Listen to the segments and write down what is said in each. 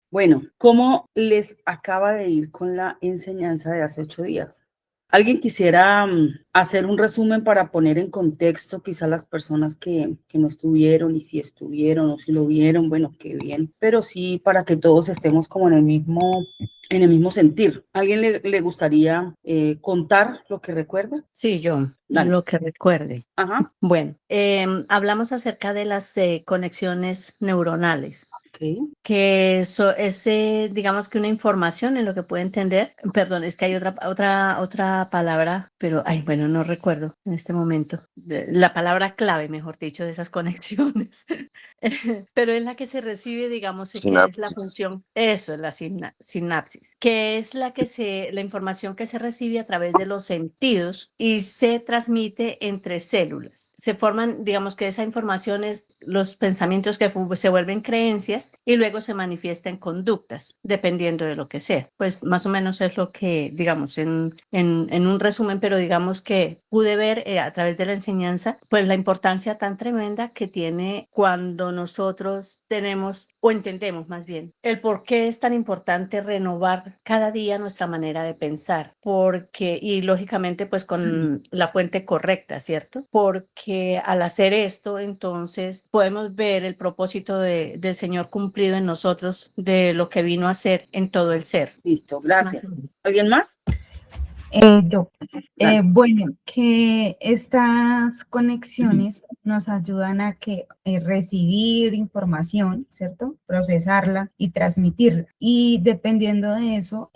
Bueno, ¿cómo les acaba de ir con la enseñanza de hace 8 días? ¿Alguien quisiera hacer un resumen para poner en contexto quizá las personas que no estuvieron y si estuvieron o si lo vieron? Bueno, qué bien, pero sí para que todos estemos como en el mismo sentir. ¿Alguien le gustaría contar lo que recuerda? Sí, yo, Dale. lo que recuerde. Ajá. Bueno, hablamos acerca de las conexiones neuronales, Ok. que eso es, digamos que una información en lo que puede entender. Perdón, es que hay otra palabra, pero, ay, bueno, no recuerdo en este momento. La palabra clave, mejor dicho, de esas conexiones. Pero es la que se recibe, digamos, que es la Sinapsis. función, eso es la sinapsis, que es la información que se recibe a través de los sentidos y se transmite entre células. Se forman, digamos que esa información es los pensamientos que se vuelven creencias y luego se manifiesta en conductas, dependiendo de lo que sea. Pues más o menos es lo que, digamos, en un resumen, pero digamos que pude ver a través de la enseñanza, pues la importancia tan tremenda que tiene cuando nosotros tenemos o entendemos más bien el por qué es tan importante renovar cada día nuestra manera de pensar, porque, y lógicamente pues con la fuente correcta, ¿cierto? Porque al hacer esto, entonces podemos ver el propósito del Señor cumplido en nosotros, de lo que vino a hacer en todo el ser. Listo, Más o gracias. menos. ¿Alguien más? Yo, Dale. bueno, que estas conexiones nos ayudan a que recibir información, ¿cierto? Procesarla y transmitirla. Y dependiendo de eso,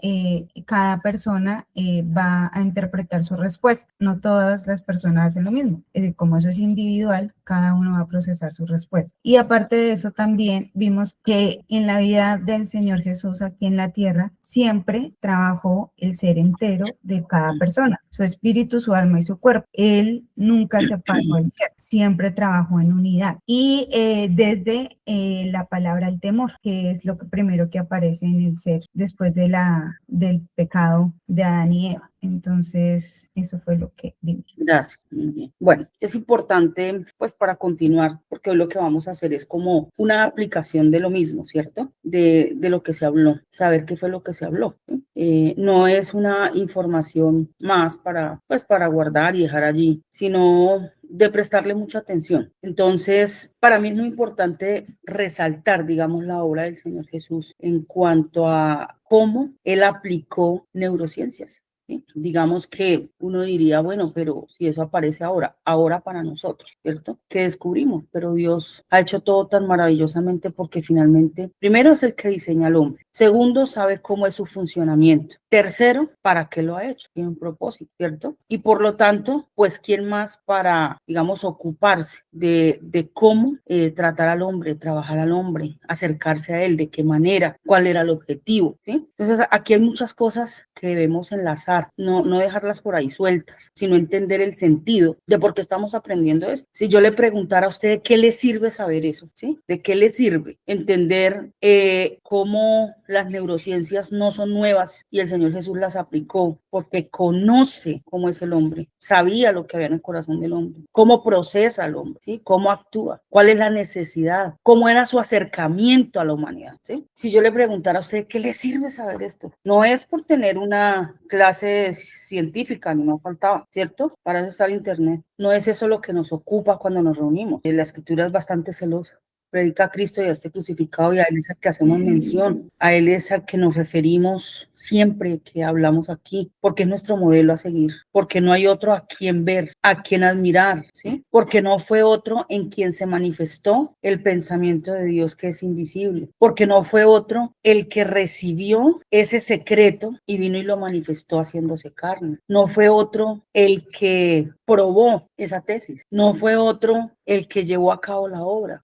cada persona va a interpretar su respuesta. No todas las personas hacen lo mismo. Como eso es individual, cada uno va a procesar su respuesta. Y aparte de eso, también vimos que en la vida del Señor Jesús aquí en la tierra, siempre trabajó el ser entero de cada persona, su espíritu, su alma y su cuerpo. Él nunca separó el ser, siempre trabajó en unidad. Y desde la palabra el temor, que es lo que primero que aparece en el ser después del pecado de Adán y Eva. Entonces, eso fue lo que vimos. Gracias, muy bien. Bueno, es importante, pues, para continuar, porque hoy lo que vamos a hacer es como una aplicación de lo mismo, ¿cierto? De lo que se habló, saber qué fue lo que se habló, ¿sí? No es una información más pues, para guardar y dejar allí, sino de prestarle mucha atención. Entonces, para mí es muy importante resaltar, digamos, la obra del Señor Jesús en cuanto a cómo Él aplicó neurociencias. ¿Sí? Digamos que uno diría, bueno, pero si eso aparece ahora para nosotros, ¿cierto? ¿Qué descubrimos? Pero Dios ha hecho todo tan maravillosamente porque finalmente, primero es el que diseña al hombre, segundo, sabe cómo es su funcionamiento, tercero, ¿para qué lo ha hecho? Tiene un propósito, ¿cierto? Y por lo tanto, pues, ¿quién más para, digamos, ocuparse de cómo tratar al hombre, trabajar al hombre, acercarse a él, de qué manera, cuál era el objetivo, ¿sí? Entonces, aquí hay muchas cosas que debemos enlazar, no dejarlas por ahí sueltas, sino entender el sentido de por qué estamos aprendiendo esto. Si yo le preguntara a usted, ¿qué le sirve saber eso? ¿Sí? ¿De qué le sirve entender cómo las neurociencias no son nuevas y el Señor Jesús las aplicó? Porque conoce cómo es el hombre, sabía lo que había en el corazón del hombre, cómo procesa al hombre, ¿sí? Cómo actúa, cuál es la necesidad, cómo era su acercamiento a la humanidad, ¿sí? Si yo le preguntara a usted, ¿qué le sirve saber esto? No es por tener una clase científica, no faltaba, ¿cierto? Para eso está el internet. No es eso lo que nos ocupa cuando nos reunimos. La escritura es bastante celosa. Predica a Cristo y a este crucificado, y a Él es al que hacemos mención, a Él es al que nos referimos siempre que hablamos aquí, porque es nuestro modelo a seguir, porque no hay otro a quien ver, a quien admirar, ¿sí? Porque no fue otro en quien se manifestó el pensamiento de Dios que es invisible, porque no fue otro el que recibió ese secreto y vino y lo manifestó haciéndose carne, no fue otro el que probó esa tesis, no fue otro el que llevó a cabo la obra.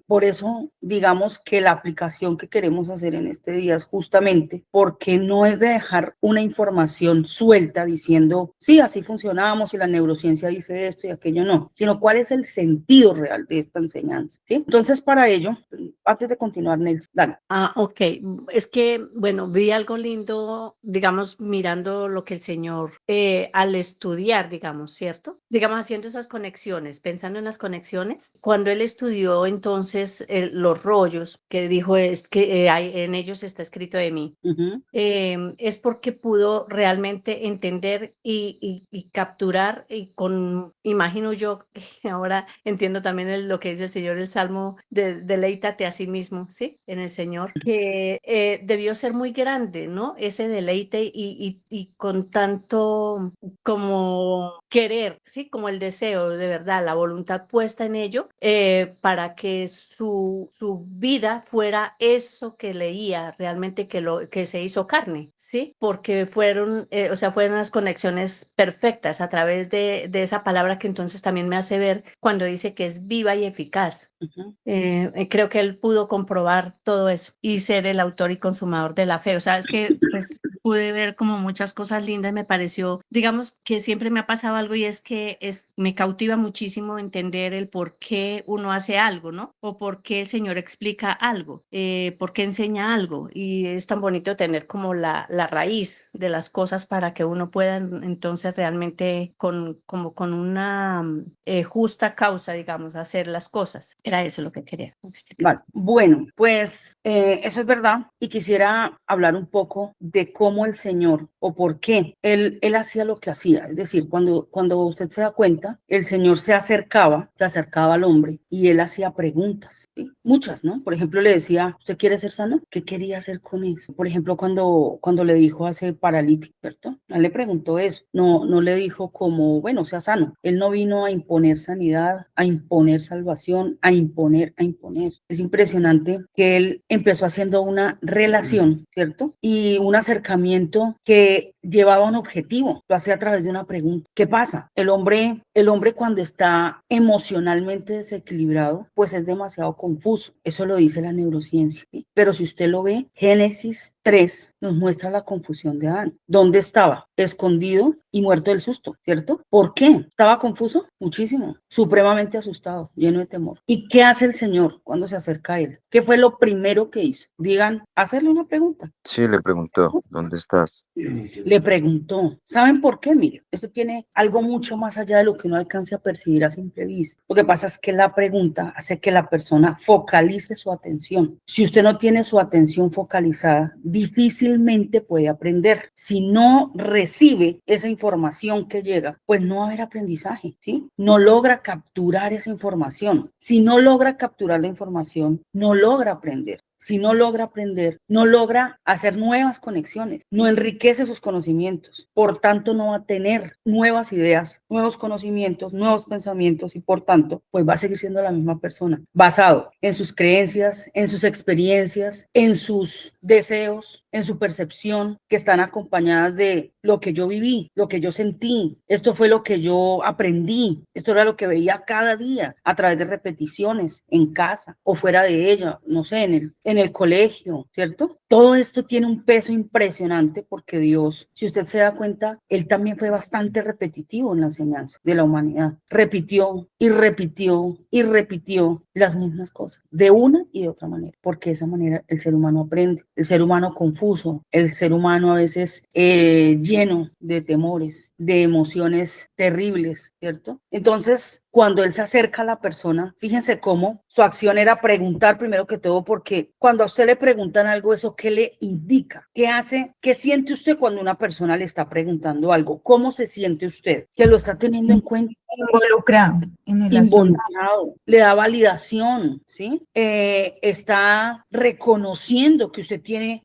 Por eso, digamos que la aplicación que queremos hacer en este día es justamente porque no es de dejar una información suelta diciendo, sí, así funcionamos y la neurociencia dice esto y aquello, no, sino cuál es el sentido real de esta enseñanza, ¿sí? Entonces, para ello, antes de continuar, Nelson, dale. Ok. Es que, bueno, vi algo lindo, digamos, mirando lo que el Señor, al estudiar, digamos, ¿cierto? Digamos, haciendo esas conexiones, pensando en las conexiones conexiones. Cuando él estudió entonces los rollos, que dijo es que en ellos está escrito de mí, es porque pudo realmente entender y capturar y imagino yo, que ahora entiendo también lo que dice el Señor, el Salmo deleítate a sí mismo, ¿sí? En el Señor, que debió ser muy grande, ¿no? Ese deleite y con tanto como querer, ¿sí? Como el deseo, de verdad, la voluntad puesta en ello, para que su vida fuera eso que leía, realmente que se hizo carne, ¿sí? Porque fueron unas conexiones perfectas a través de esa palabra que entonces también me hace ver cuando dice que es viva y eficaz. Creo que él pudo comprobar todo eso y ser el autor y consumador de la fe. O sea, es que pues pude ver como muchas cosas lindas, me pareció, digamos que siempre me ha pasado algo y es que me cautiva muchísimo entender el por qué uno hace algo, ¿no? O por qué el Señor explica algo, por qué enseña algo. Y es tan bonito tener como la raíz de las cosas para que uno pueda entonces realmente con una justa causa, digamos, hacer las cosas. Era eso lo que quería explicar. Vale. Bueno, pues eso es verdad y quisiera hablar un poco de cómo el Señor o por qué él hacía lo que hacía. Es decir, cuando usted se da cuenta, el Señor se acercaba al hombre y él hacía preguntas, ¿sí? Muchas, ¿no? Por ejemplo, le decía, ¿usted quiere ser sano? ¿Qué quería hacer con eso? Por ejemplo, cuando le dijo a ese paralítico, ¿cierto? Él le preguntó eso, no le dijo como, bueno, sea sano. Él no vino a imponer sanidad, a imponer salvación, a imponer. Es impresionante que él empezó haciendo una relación, ¿cierto? Y un acercamiento que llevaba un objetivo, lo hacía a través de una pregunta. ¿Qué pasa? El hombre cuando está emocionalmente desequilibrado, pues es demasiado confuso. Eso lo dice la neurociencia, ¿sí? Pero si usted lo ve, Génesis 3 nos muestra la confusión de Adán. ¿Dónde estaba? Escondido y muerto del susto, ¿cierto? ¿Por qué? ¿Estaba confuso? Muchísimo. Supremamente asustado, lleno de temor. ¿Y qué hace el Señor cuando se acerca a él? ¿Qué fue lo primero que hizo? Digan, hacerle una pregunta. Sí, le preguntó, ¿dónde estás? Le preguntó. ¿Saben por qué? Mire, esto tiene algo mucho más allá de lo que uno alcance a percibir a simple vista. Lo que pasa es que la pregunta hace que la persona focalice su atención. Si usted no tiene su atención focalizada, difícilmente puede aprender. Si no recibe esa información que llega, pues no va a haber aprendizaje, ¿sí? No logra capturar esa información. Si no logra capturar la información, no logra aprender. Si no logra aprender, no logra hacer nuevas conexiones, no enriquece sus conocimientos, por tanto no va a tener nuevas ideas, nuevos conocimientos, nuevos pensamientos y por tanto, pues va a seguir siendo la misma persona, basado en sus creencias, en sus experiencias, en sus deseos, en su percepción, que están acompañadas de lo que yo viví, lo que yo sentí, esto fue lo que yo aprendí, esto era lo que veía cada día a través de repeticiones en casa o fuera de ella, no sé, en el colegio, ¿cierto? Todo esto tiene un peso impresionante porque Dios, si usted se da cuenta, Él también fue bastante repetitivo en la enseñanza de la humanidad. Repitió y repitió y repitió las mismas cosas, de una y de otra manera, porque de esa manera el ser humano aprende, el ser humano confuso, el ser humano a veces lleno de temores, de emociones terribles, ¿cierto? Entonces, cuando Él se acerca a la persona, fíjense cómo su acción era preguntar primero que todo, porque cuando a usted le preguntan algo, ¿eso qué le indica? ¿Qué hace? ¿Qué siente usted cuando una persona le está preguntando algo? ¿Cómo se siente usted? ¿Que lo está teniendo en cuenta? Involucrado en el asunto. Involucrado, le da validación, ¿sí? Está reconociendo que usted tiene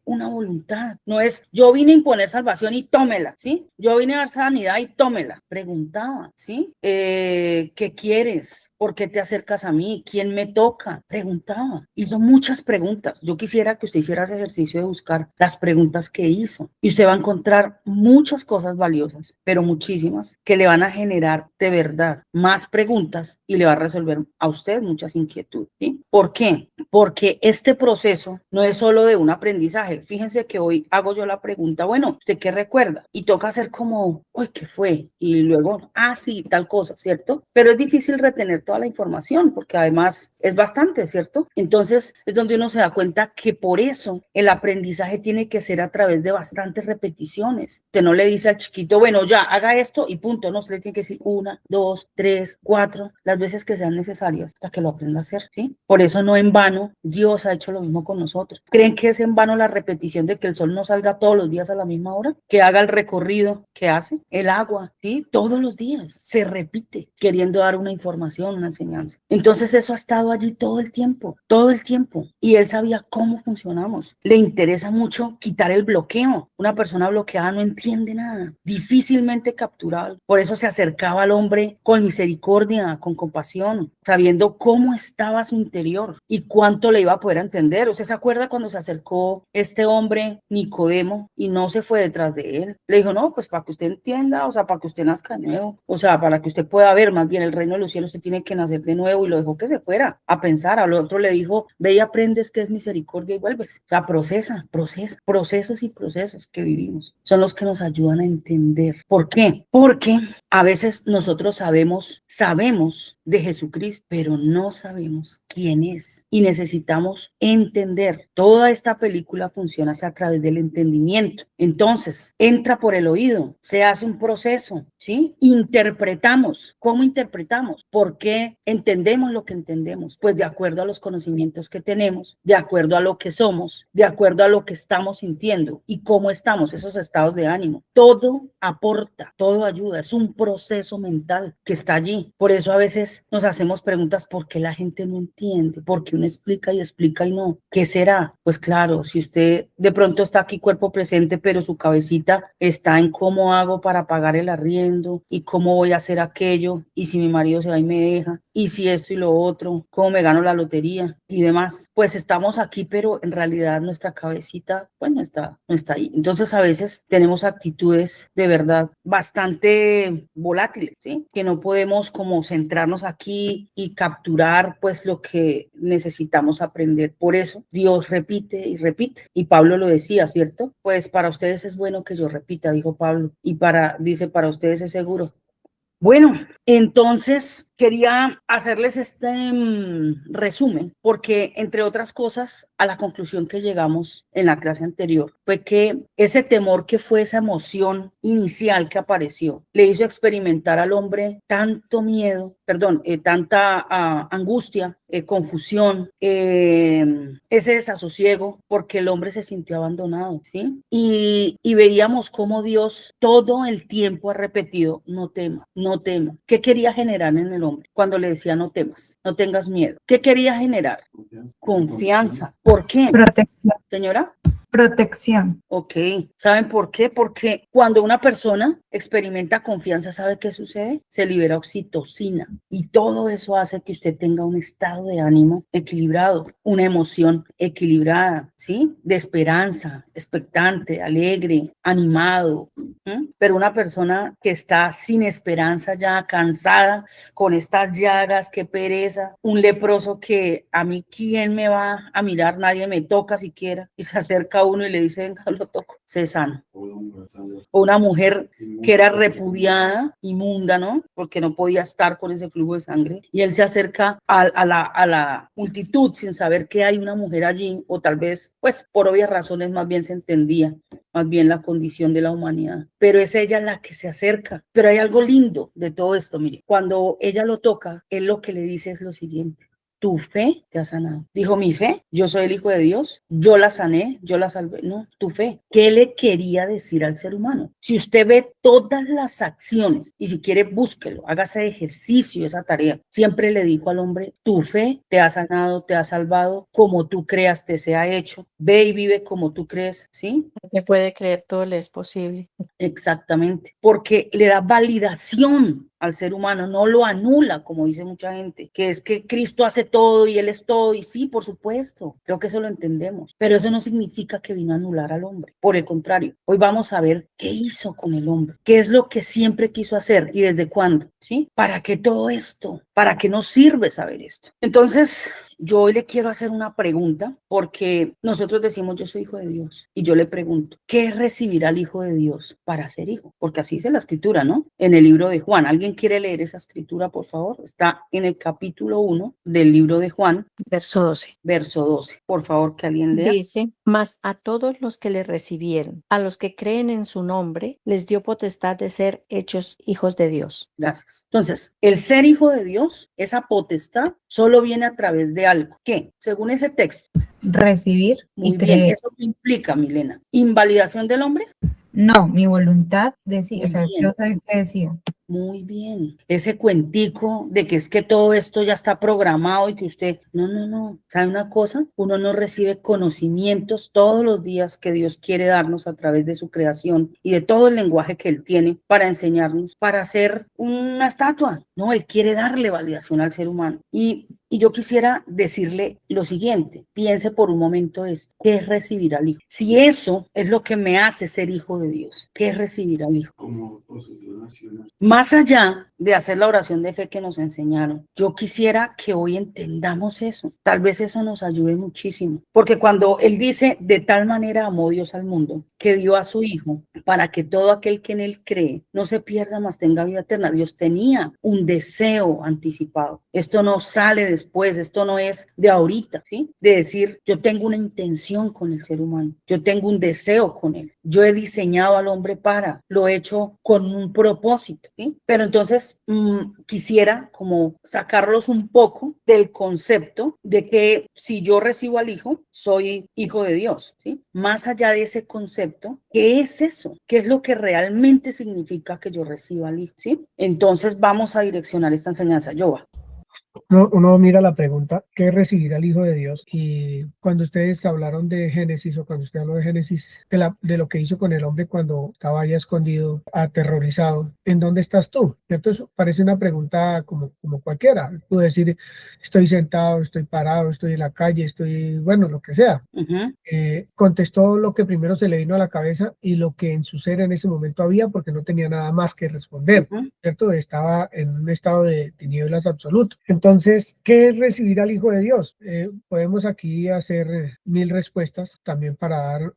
una voluntad. No es, yo vine a imponer salvación y tómela, ¿sí? Yo vine a dar sanidad y tómela. Preguntaba, ¿sí? ¿Qué quieres? ¿Por qué te acercas a mí? ¿Quién me toca? Preguntaba. Hizo muchas preguntas. Yo quisiera que usted hiciera ese ejercicio de buscar las preguntas que hizo. Y usted va a encontrar muchas cosas valiosas, pero muchísimas, que le van a generar de verdad más preguntas y le va a resolver a usted muchas inquietudes, ¿sí? ¿Por qué? porque este proceso no es solo de un aprendizaje. Fíjense que hoy hago yo la pregunta, bueno, ¿usted qué recuerda? Y toca hacer como, uy, ¿qué fue? Y luego, sí, tal cosa, ¿cierto? Pero es difícil retener toda la información porque además es bastante, ¿cierto? Entonces es donde uno se da cuenta que por eso el aprendizaje tiene que ser a través de bastantes repeticiones. Usted no le dice al chiquito, bueno, ya, haga esto y punto. No, usted le tiene que decir 1, 2, 3, 4, las veces que sean necesarias hasta que lo aprenda a hacer, ¿sí? Por eso no en vano Dios ha hecho lo mismo con nosotros. ¿Creen que es en vano la repetición de que el sol no salga todos los días a la misma hora? Que haga el recorrido que hace el agua, ¿sí? Todos los días se repite queriendo dar una información, una enseñanza. Entonces eso ha estado allí todo el tiempo. Y él sabía cómo funcionamos. Le interesa mucho quitar el bloqueo. Una persona bloqueada no entiende nada, difícilmente capturable. Por eso se acercaba al hombre con misericordia, con compasión, sabiendo cómo estaba su interior y cuánto le iba a poder entender. ¿Usted se acuerda cuando se acercó este hombre, Nicodemo, y no se fue detrás de él? Le dijo, no, pues para que usted entienda, o sea, para que usted nazca de nuevo, o sea, para que usted pueda ver más bien el reino de los cielos, usted tiene que nacer de nuevo, y lo dejó que se fuera a pensar. Al otro le dijo, ve y aprendes que es misericordia y vuelves. O sea, procesos y procesos que vivimos son los que nos ayudan a entender. ¿Por qué? Porque a veces nosotros sabemos de Jesucristo, pero no sabemos quién es. Y necesitamos entender. Toda esta película funciona a través del entendimiento. Entonces, entra por el oído, se hace un proceso, ¿sí? Interpretamos. ¿Cómo interpretamos? ¿Por qué entendemos lo que entendemos? Pues de acuerdo a los conocimientos que tenemos, de acuerdo a lo que somos, de acuerdo a lo que estamos sintiendo y cómo estamos, esos estados de ánimo. Todo aporta, todo ayuda. Es un proceso mental que está allí. Por eso a veces nos hacemos preguntas, ¿por qué la gente no entiende? ¿Por qué uno explica y no? ¿Qué será? Pues claro, si usted de pronto está aquí cuerpo presente, pero su cabecita está en cómo hago para pagar el arriendo y cómo voy a hacer aquello y si mi marido se va y me deja y si esto y lo otro, cómo me gano la lotería y demás. Pues estamos aquí, pero en realidad nuestra cabecita pues no está ahí. Entonces a veces tenemos actitudes de verdad bastante volátiles, ¿sí? Que no podemos como centrarnos aquí y capturar pues lo que necesitamos aprender. Por eso Dios repite y repite. Y Pablo lo decía, ¿cierto? Pues para ustedes es bueno que yo repita, dijo Pablo. Y dice, para ustedes es seguro. Bueno, entonces quería hacerles este resumen porque, entre otras cosas, a la conclusión que llegamos en la clase anterior fue que ese temor, que fue esa emoción inicial que apareció, le hizo experimentar al hombre tanto miedo, tanta angustia, confusión, ese desasosiego, porque el hombre se sintió abandonado, ¿sí? Y veíamos cómo Dios todo el tiempo ha repetido, no temas, no temas. ¿Qué quería generar en el hombre cuando le decía no temas, no tengas miedo? ¿Qué quería generar? Confianza. ¿Por qué? Protección. Señora. Protección. Ok, ¿saben por qué? Porque cuando una persona experimenta confianza, ¿sabe qué sucede? Se libera oxitocina y todo eso hace que usted tenga un estado de ánimo equilibrado, una emoción equilibrada, ¿sí? De esperanza, expectante, alegre, animado. Pero una persona que está sin esperanza, ya cansada, con estas llagas, qué pereza, un leproso que a mí, ¿quién me va a mirar? Nadie me toca siquiera, y se acerca a uno y le dice, venga, lo toco, se sana. O una mujer que era repudiada, inmunda, ¿no? Porque no podía estar con ese flujo de sangre, y él se acerca a la multitud sin saber que hay una mujer allí, o tal vez, pues por obvias razones, más bien se entendía más bien la condición de la humanidad, pero es ella la que se acerca. Pero hay algo lindo de todo esto, mire, cuando ella lo toca, él lo que le dice es lo siguiente: tu fe te ha sanado. Dijo, mi fe, yo soy el Hijo de Dios, yo la sané, yo la salvé. No, tu fe. ¿Qué le quería decir al ser humano? Si usted ve todas las acciones, y si quiere búsquelo, hágase ejercicio, esa tarea, siempre le dijo al hombre, tu fe te ha sanado, te ha salvado, como tú creas te sea hecho, ve y vive como tú crees, ¿sí? Que puede creer, todo le es posible. Exactamente, porque le da validación al ser humano, no lo anula, como dice mucha gente, que es que Cristo hace todo y Él es todo, y sí, por supuesto, creo que eso lo entendemos, pero eso no significa que vino a anular al hombre, por el contrario, hoy vamos a ver qué hizo con el hombre, qué es lo que siempre quiso hacer y desde cuándo, ¿sí? ¿Para qué todo esto? ¿Para qué nos sirve saber esto? Entonces, yo hoy le quiero hacer una pregunta, porque nosotros decimos yo soy hijo de Dios, y yo le pregunto, ¿qué es recibir al Hijo de Dios para ser hijo? Porque así dice la escritura, ¿no? En el libro de Juan. ¿Alguien quiere leer esa escritura, por favor? Está en el capítulo 1 del libro de Juan, Verso 12. verso 12. Por favor, que alguien lea. Dice, mas a todos los que le recibieron, a los que creen en su nombre, les dio potestad de ser hechos hijos de Dios. Gracias. Entonces, el ser hijo de Dios, esa potestad, solo viene a través de algo. ¿Qué? Según ese texto. Recibir Muy y bien. creer. ¿Eso qué implica, Milena? ¿Invalidación del hombre? No, mi voluntad decía, Muy o sea, bien. yo soy el que decía. Muy bien. Ese cuentico de que es que todo esto ya está programado y que usted, no. ¿Sabe una cosa? Uno no recibe conocimientos todos los días que Dios quiere darnos a través de su creación y de todo el lenguaje que Él tiene para enseñarnos, para hacer una estatua. No, Él quiere darle validación al ser humano. Y yo quisiera decirle lo siguiente, piense por un momento esto, ¿qué es recibir al Hijo? Si eso es lo que me hace ser hijo de Dios, ¿qué es recibir al Hijo? Como posesión nacional. Más allá de hacer la oración de fe que nos enseñaron, yo quisiera que hoy entendamos eso. Tal vez eso nos ayude muchísimo. Porque cuando Él dice, de tal manera amó Dios al mundo, que dio a su Hijo, para que todo aquel que en Él cree no se pierda, mas tenga vida eterna. Dios tenía un deseo anticipado. Esto no sale después, esto no es de ahorita, ¿sí? De decir, yo tengo una intención con el ser humano, yo tengo un deseo con él, yo he diseñado al hombre para, lo he hecho con un propósito, ¿sí? Pero entonces quisiera como sacarlos un poco del concepto de que si yo recibo al Hijo, soy hijo de Dios, ¿sí? Más allá de ese concepto, ¿qué es eso? ¿Qué es lo que realmente significa que yo reciba al Hijo, ¿sí? Entonces vamos a direccionar esta enseñanza. Yoba. Uno mira la pregunta, ¿qué es recibir al Hijo de Dios? Y cuando ustedes hablaron de Génesis, o cuando usted habló de Génesis, de lo que hizo con el hombre cuando estaba allá escondido, aterrorizado, ¿en dónde estás tú? ¿Cierto? Eso parece una pregunta como cualquiera. Puedo decir, estoy sentado, estoy parado, estoy en la calle, estoy, bueno, lo que sea. Contestó lo que primero se le vino a la cabeza y lo que en su ser en ese momento había, porque no tenía nada más que responder, ¿cierto? Estaba en un estado de tinieblas absoluto. Entonces, ¿qué es recibir al Hijo de Dios? Podemos aquí hacer 1000 respuestas también para dar,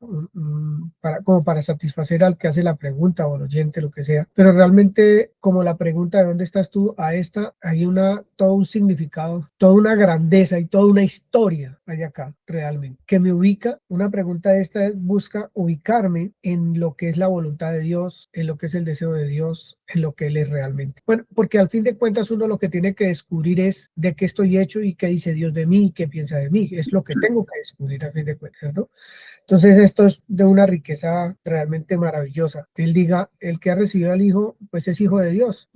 como para satisfacer al que hace la pregunta o al oyente, lo que sea. Pero realmente, como la pregunta de dónde estás tú, a esta hay todo un significado, toda una grandeza y toda una historia hay acá, realmente, que me ubica. Una pregunta de esta busca ubicarme en lo que es la voluntad de Dios, en lo que es el deseo de Dios, en lo que Él es realmente. Bueno, porque al fin de cuentas uno lo que tiene que descubrir es de qué estoy hecho y qué dice Dios de mí y qué piensa de mí. Es lo que tengo que descubrir a fin de cuentas, ¿cierto? Entonces esto es de una riqueza realmente maravillosa. Él diga, el que ha recibido al Hijo, pues es hijo de Dios.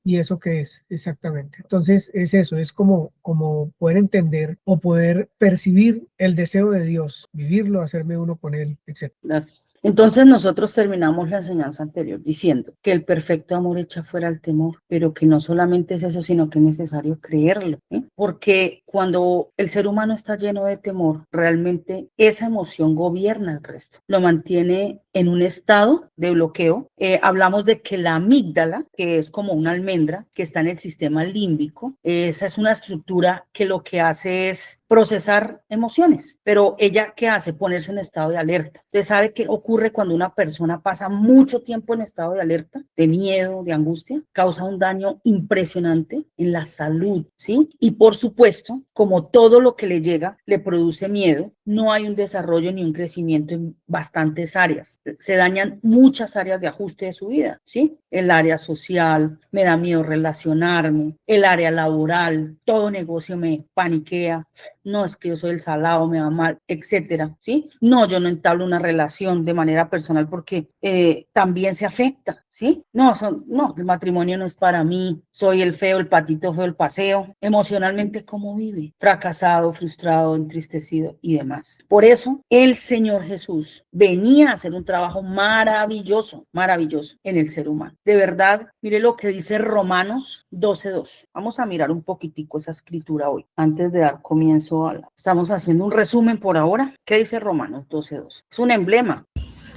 ¿Y eso qué es? Exactamente. Entonces es eso, es como poder entender o poder percibir el deseo de Dios, vivirlo, hacerme uno con Él, etc. Entonces nosotros terminamos la enseñanza anterior diciendo que el perfecto amor echa fuera el temor, pero que no solamente es eso, sino que es necesario creerlo, ¿sí? Porque cuando el ser humano está lleno de temor, realmente esa emoción gobierna el resto, lo mantiene en un estado de bloqueo. Hablamos de que la amígdala, que es como una almendra que está en el sistema límbico, esa es una estructura que lo que hace es procesar emociones, pero ella, ¿qué hace? Ponerse en estado de alerta. Usted sabe qué ocurre cuando una persona pasa mucho tiempo en estado de alerta, de miedo, de angustia, causa un daño impresionante en la salud, ¿sí? Y por supuesto, como todo lo que le llega le produce miedo, no hay un desarrollo ni un crecimiento en bastantes áreas. Se dañan muchas áreas de ajuste de su vida, ¿sí? El área social, me da miedo relacionarme, el área laboral, todo negocio me paniquea, no, es que yo soy el salado, me va mal, etcétera, ¿sí? No, yo no entablo una relación de manera personal porque también se afecta, ¿sí? No, el matrimonio no es para mí, soy el feo, el patito feo, el paseo. Emocionalmente, ¿cómo vive? Fracasado, frustrado, entristecido y demás. Por eso, el Señor Jesús venía a hacer un trabajo maravilloso, maravilloso en el ser humano. De verdad, mire lo que dice Romanos 12:2. Vamos a mirar un poquitico esa escritura hoy, antes de dar comienzo. Estamos haciendo un resumen por ahora. ¿Qué dice Romanos 12:2? Es un emblema.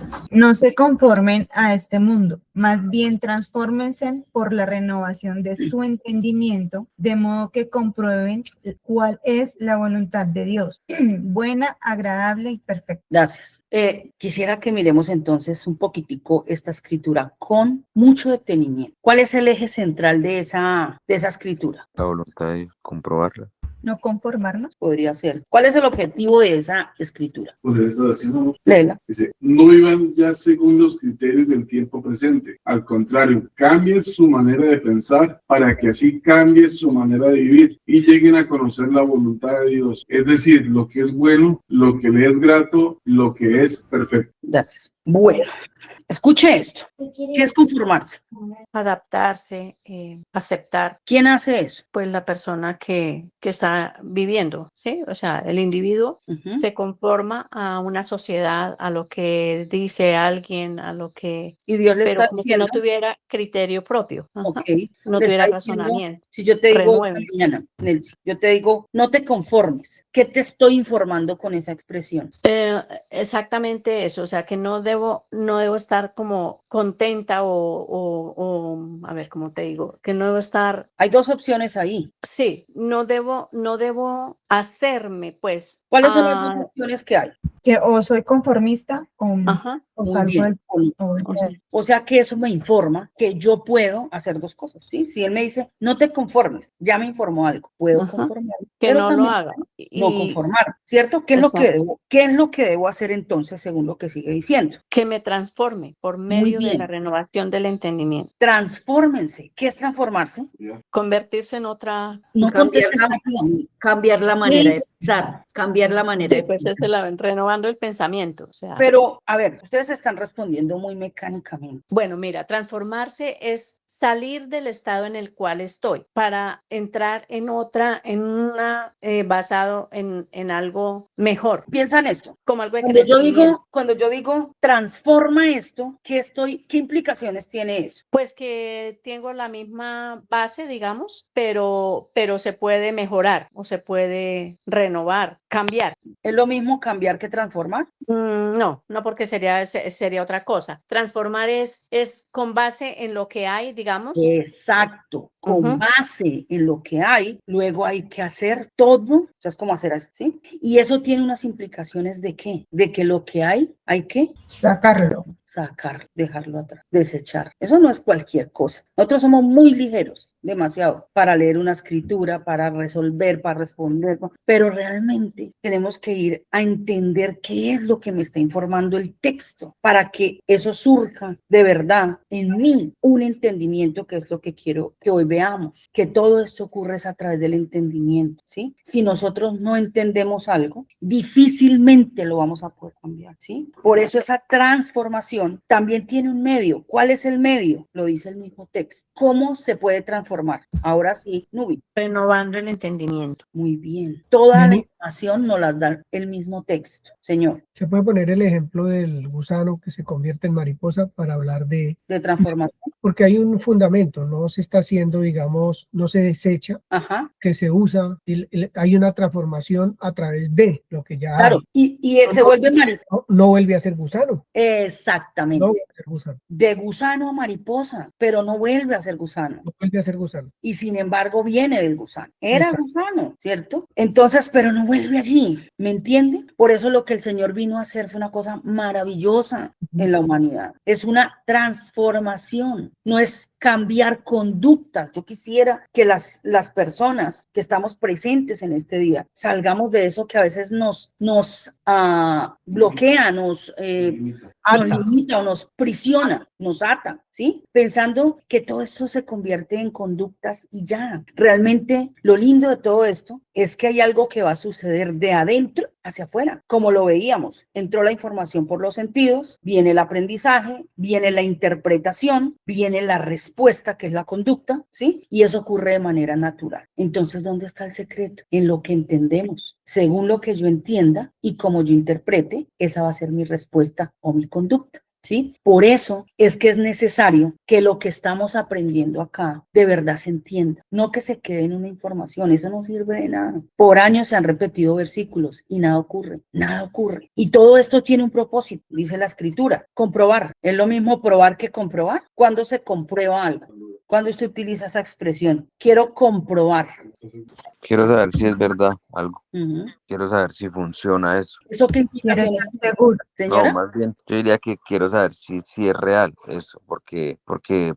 Cristo. No se conformen a este mundo, más bien transfórmense por la renovación de su entendimiento, de modo que comprueben cuál es la voluntad de Dios, buena, agradable y perfecta. Gracias. Quisiera que miremos entonces un poquitico esta escritura con mucho detenimiento. ¿Cuál es el eje central de esa escritura? La voluntad de Dios, comprobarla. No conformarnos. Podría ser. ¿Cuál es el objetivo de esa escritura? Pues esa oración Léela. dice, no vivan ya según los criterios del tiempo presente. Al contrario, cambien su manera de pensar para que así cambie su manera de vivir y lleguen a conocer la voluntad de Dios. Es decir, lo que es bueno, lo que le es grato, lo que es perfecto. Gracias. Bueno, escuche esto. ¿Qué es conformarse? Adaptarse, aceptar, ¿Quién hace eso? pues la persona que está viviendo, ¿sí? O sea, el individuo Ujú. se conforma a una sociedad, a lo que dice alguien, a lo que, Y Dios le pero está como que diciendo, no tuviera criterio propio, ajá, ok, no le tuviera está diciendo, razonamiento. si yo te digo esta Renuévense. mañana, Nelson, yo te digo, no te conformes. ¿Qué te estoy informando con esa expresión? Exactamente eso, o sea, que no debo estar como contenta a ver, ¿cómo te digo? Que no debo estar, Hay dos opciones ahí. sí, no debo hacerme, pues, ¿Cuáles son las dos opciones que hay? Que o soy conformista ajá, o Muy salgo bien. del o o sea, O sea que eso me informa que yo puedo hacer dos cosas, ¿sí? Si él me dice, no te conformes, ya me informó algo, puedo ajá, conformarme, que pero no lo también haga. no conformar, ¿cierto? Exacto. ¿Qué es lo que debo hacer entonces según lo que sigue diciendo? Que me transforme por Muy medio de la bien, renovación del entendimiento. transfórmense. ¿Qué es transformarse? Convertirse en otra, No Cambiar contesten rápido. cambiar la ¿Qué manera de es? pensar, cambiar la manera de pues pensar. renovando el pensamiento. O sea, Pero, a ver, ustedes están respondiendo muy mecánicamente. bueno, mira, transformarse es salir del estado en el cual estoy para entrar en una, basado en algo mejor, Piensa en esto. como algo de crecimiento. Cuando yo digo transforma esto, ¿qué implicaciones tiene eso? Pues que tengo la misma base, digamos, pero se puede mejorar o se puede renovar, cambiar. ¿Es lo mismo cambiar que transformar? No, porque sería otra cosa. Transformar es con base en lo que hay, digamos. Exacto, con Ujú. base en lo que hay, luego hay que hacer todo, o sea, es como hacer así, y eso tiene unas implicaciones de qué, de que lo que hay que sacarlo. sacar, dejarlo atrás, desechar. Eso no es cualquier cosa. Nosotros somos muy ligeros, demasiado, para leer una escritura, para resolver, para responder, ¿no? Pero realmente tenemos que ir a entender qué es lo que me está informando el texto para que eso surja de verdad en mí, un entendimiento que es lo que quiero que hoy veamos, que todo esto ocurre es a través del entendimiento, ¿sí? Si nosotros no entendemos algo, difícilmente lo vamos a poder cambiar, ¿sí? Por eso esa transformación también tiene un medio. ¿Cuál es el medio? Lo dice el mismo texto. ¿Cómo se puede transformar? Ahora sí, Nubi. Renovando el entendimiento. Muy bien. Toda la Mini, información nos la da el mismo texto, señor, se puede poner el ejemplo del gusano que se convierte en mariposa para hablar de transformación. porque hay un fundamento, no se está haciendo, digamos, no se desecha, Ajá, que se usa, hay una transformación a través de lo que ya claro. hay. Y se vuelve mariposa. No vuelve a ser gusano, no Exactamente. vuelve a ser gusano, De gusano a mariposa, pero no vuelve a ser gusano. no vuelve a ser gusano. Y sin embargo viene del gusano. Era Exacto. gusano, ¿cierto? Entonces, pero no vuelve allí, ¿me entiende? Por eso lo que el Señor vino a hacer fue una cosa maravillosa en la humanidad. Es una transformación, no es cambiar conductas. Yo quisiera que las personas que estamos presentes en este día salgamos de eso que a veces nos bloquea, nos limita o nos prisiona, nos ata, ¿sí? Pensando que todo esto se convierte en conductas y ya. Realmente lo lindo de todo esto es que hay algo que va a suceder de adentro hacia afuera, como lo veíamos. Entró la información por los sentidos, viene el aprendizaje, viene la interpretación, viene la respuesta, que es la conducta, ¿sí? Y eso ocurre de manera natural. Entonces, ¿dónde está el secreto? En lo que entendemos. Según lo que yo entienda y como yo interprete, esa va a ser mi respuesta o mi conducta. ¿sí? Por eso es que es necesario que lo que estamos aprendiendo acá de verdad se entienda, no que se quede en una información, eso no sirve de nada. Por años se han repetido versículos y nada ocurre, nada ocurre. Y todo esto tiene un propósito, dice la escritura, comprobar. ¿Es lo mismo probar que comprobar? ¿Cuándo se comprueba algo? Cuando usted utiliza esa expresión, quiero comprobar. Quiero saber si es verdad algo. Ujú. Quiero saber si funciona eso. ¿Eso qué Quiero implicaciones estar tiene, seguro. No, señora? más bien, yo diría que quiero saber si es real eso, porque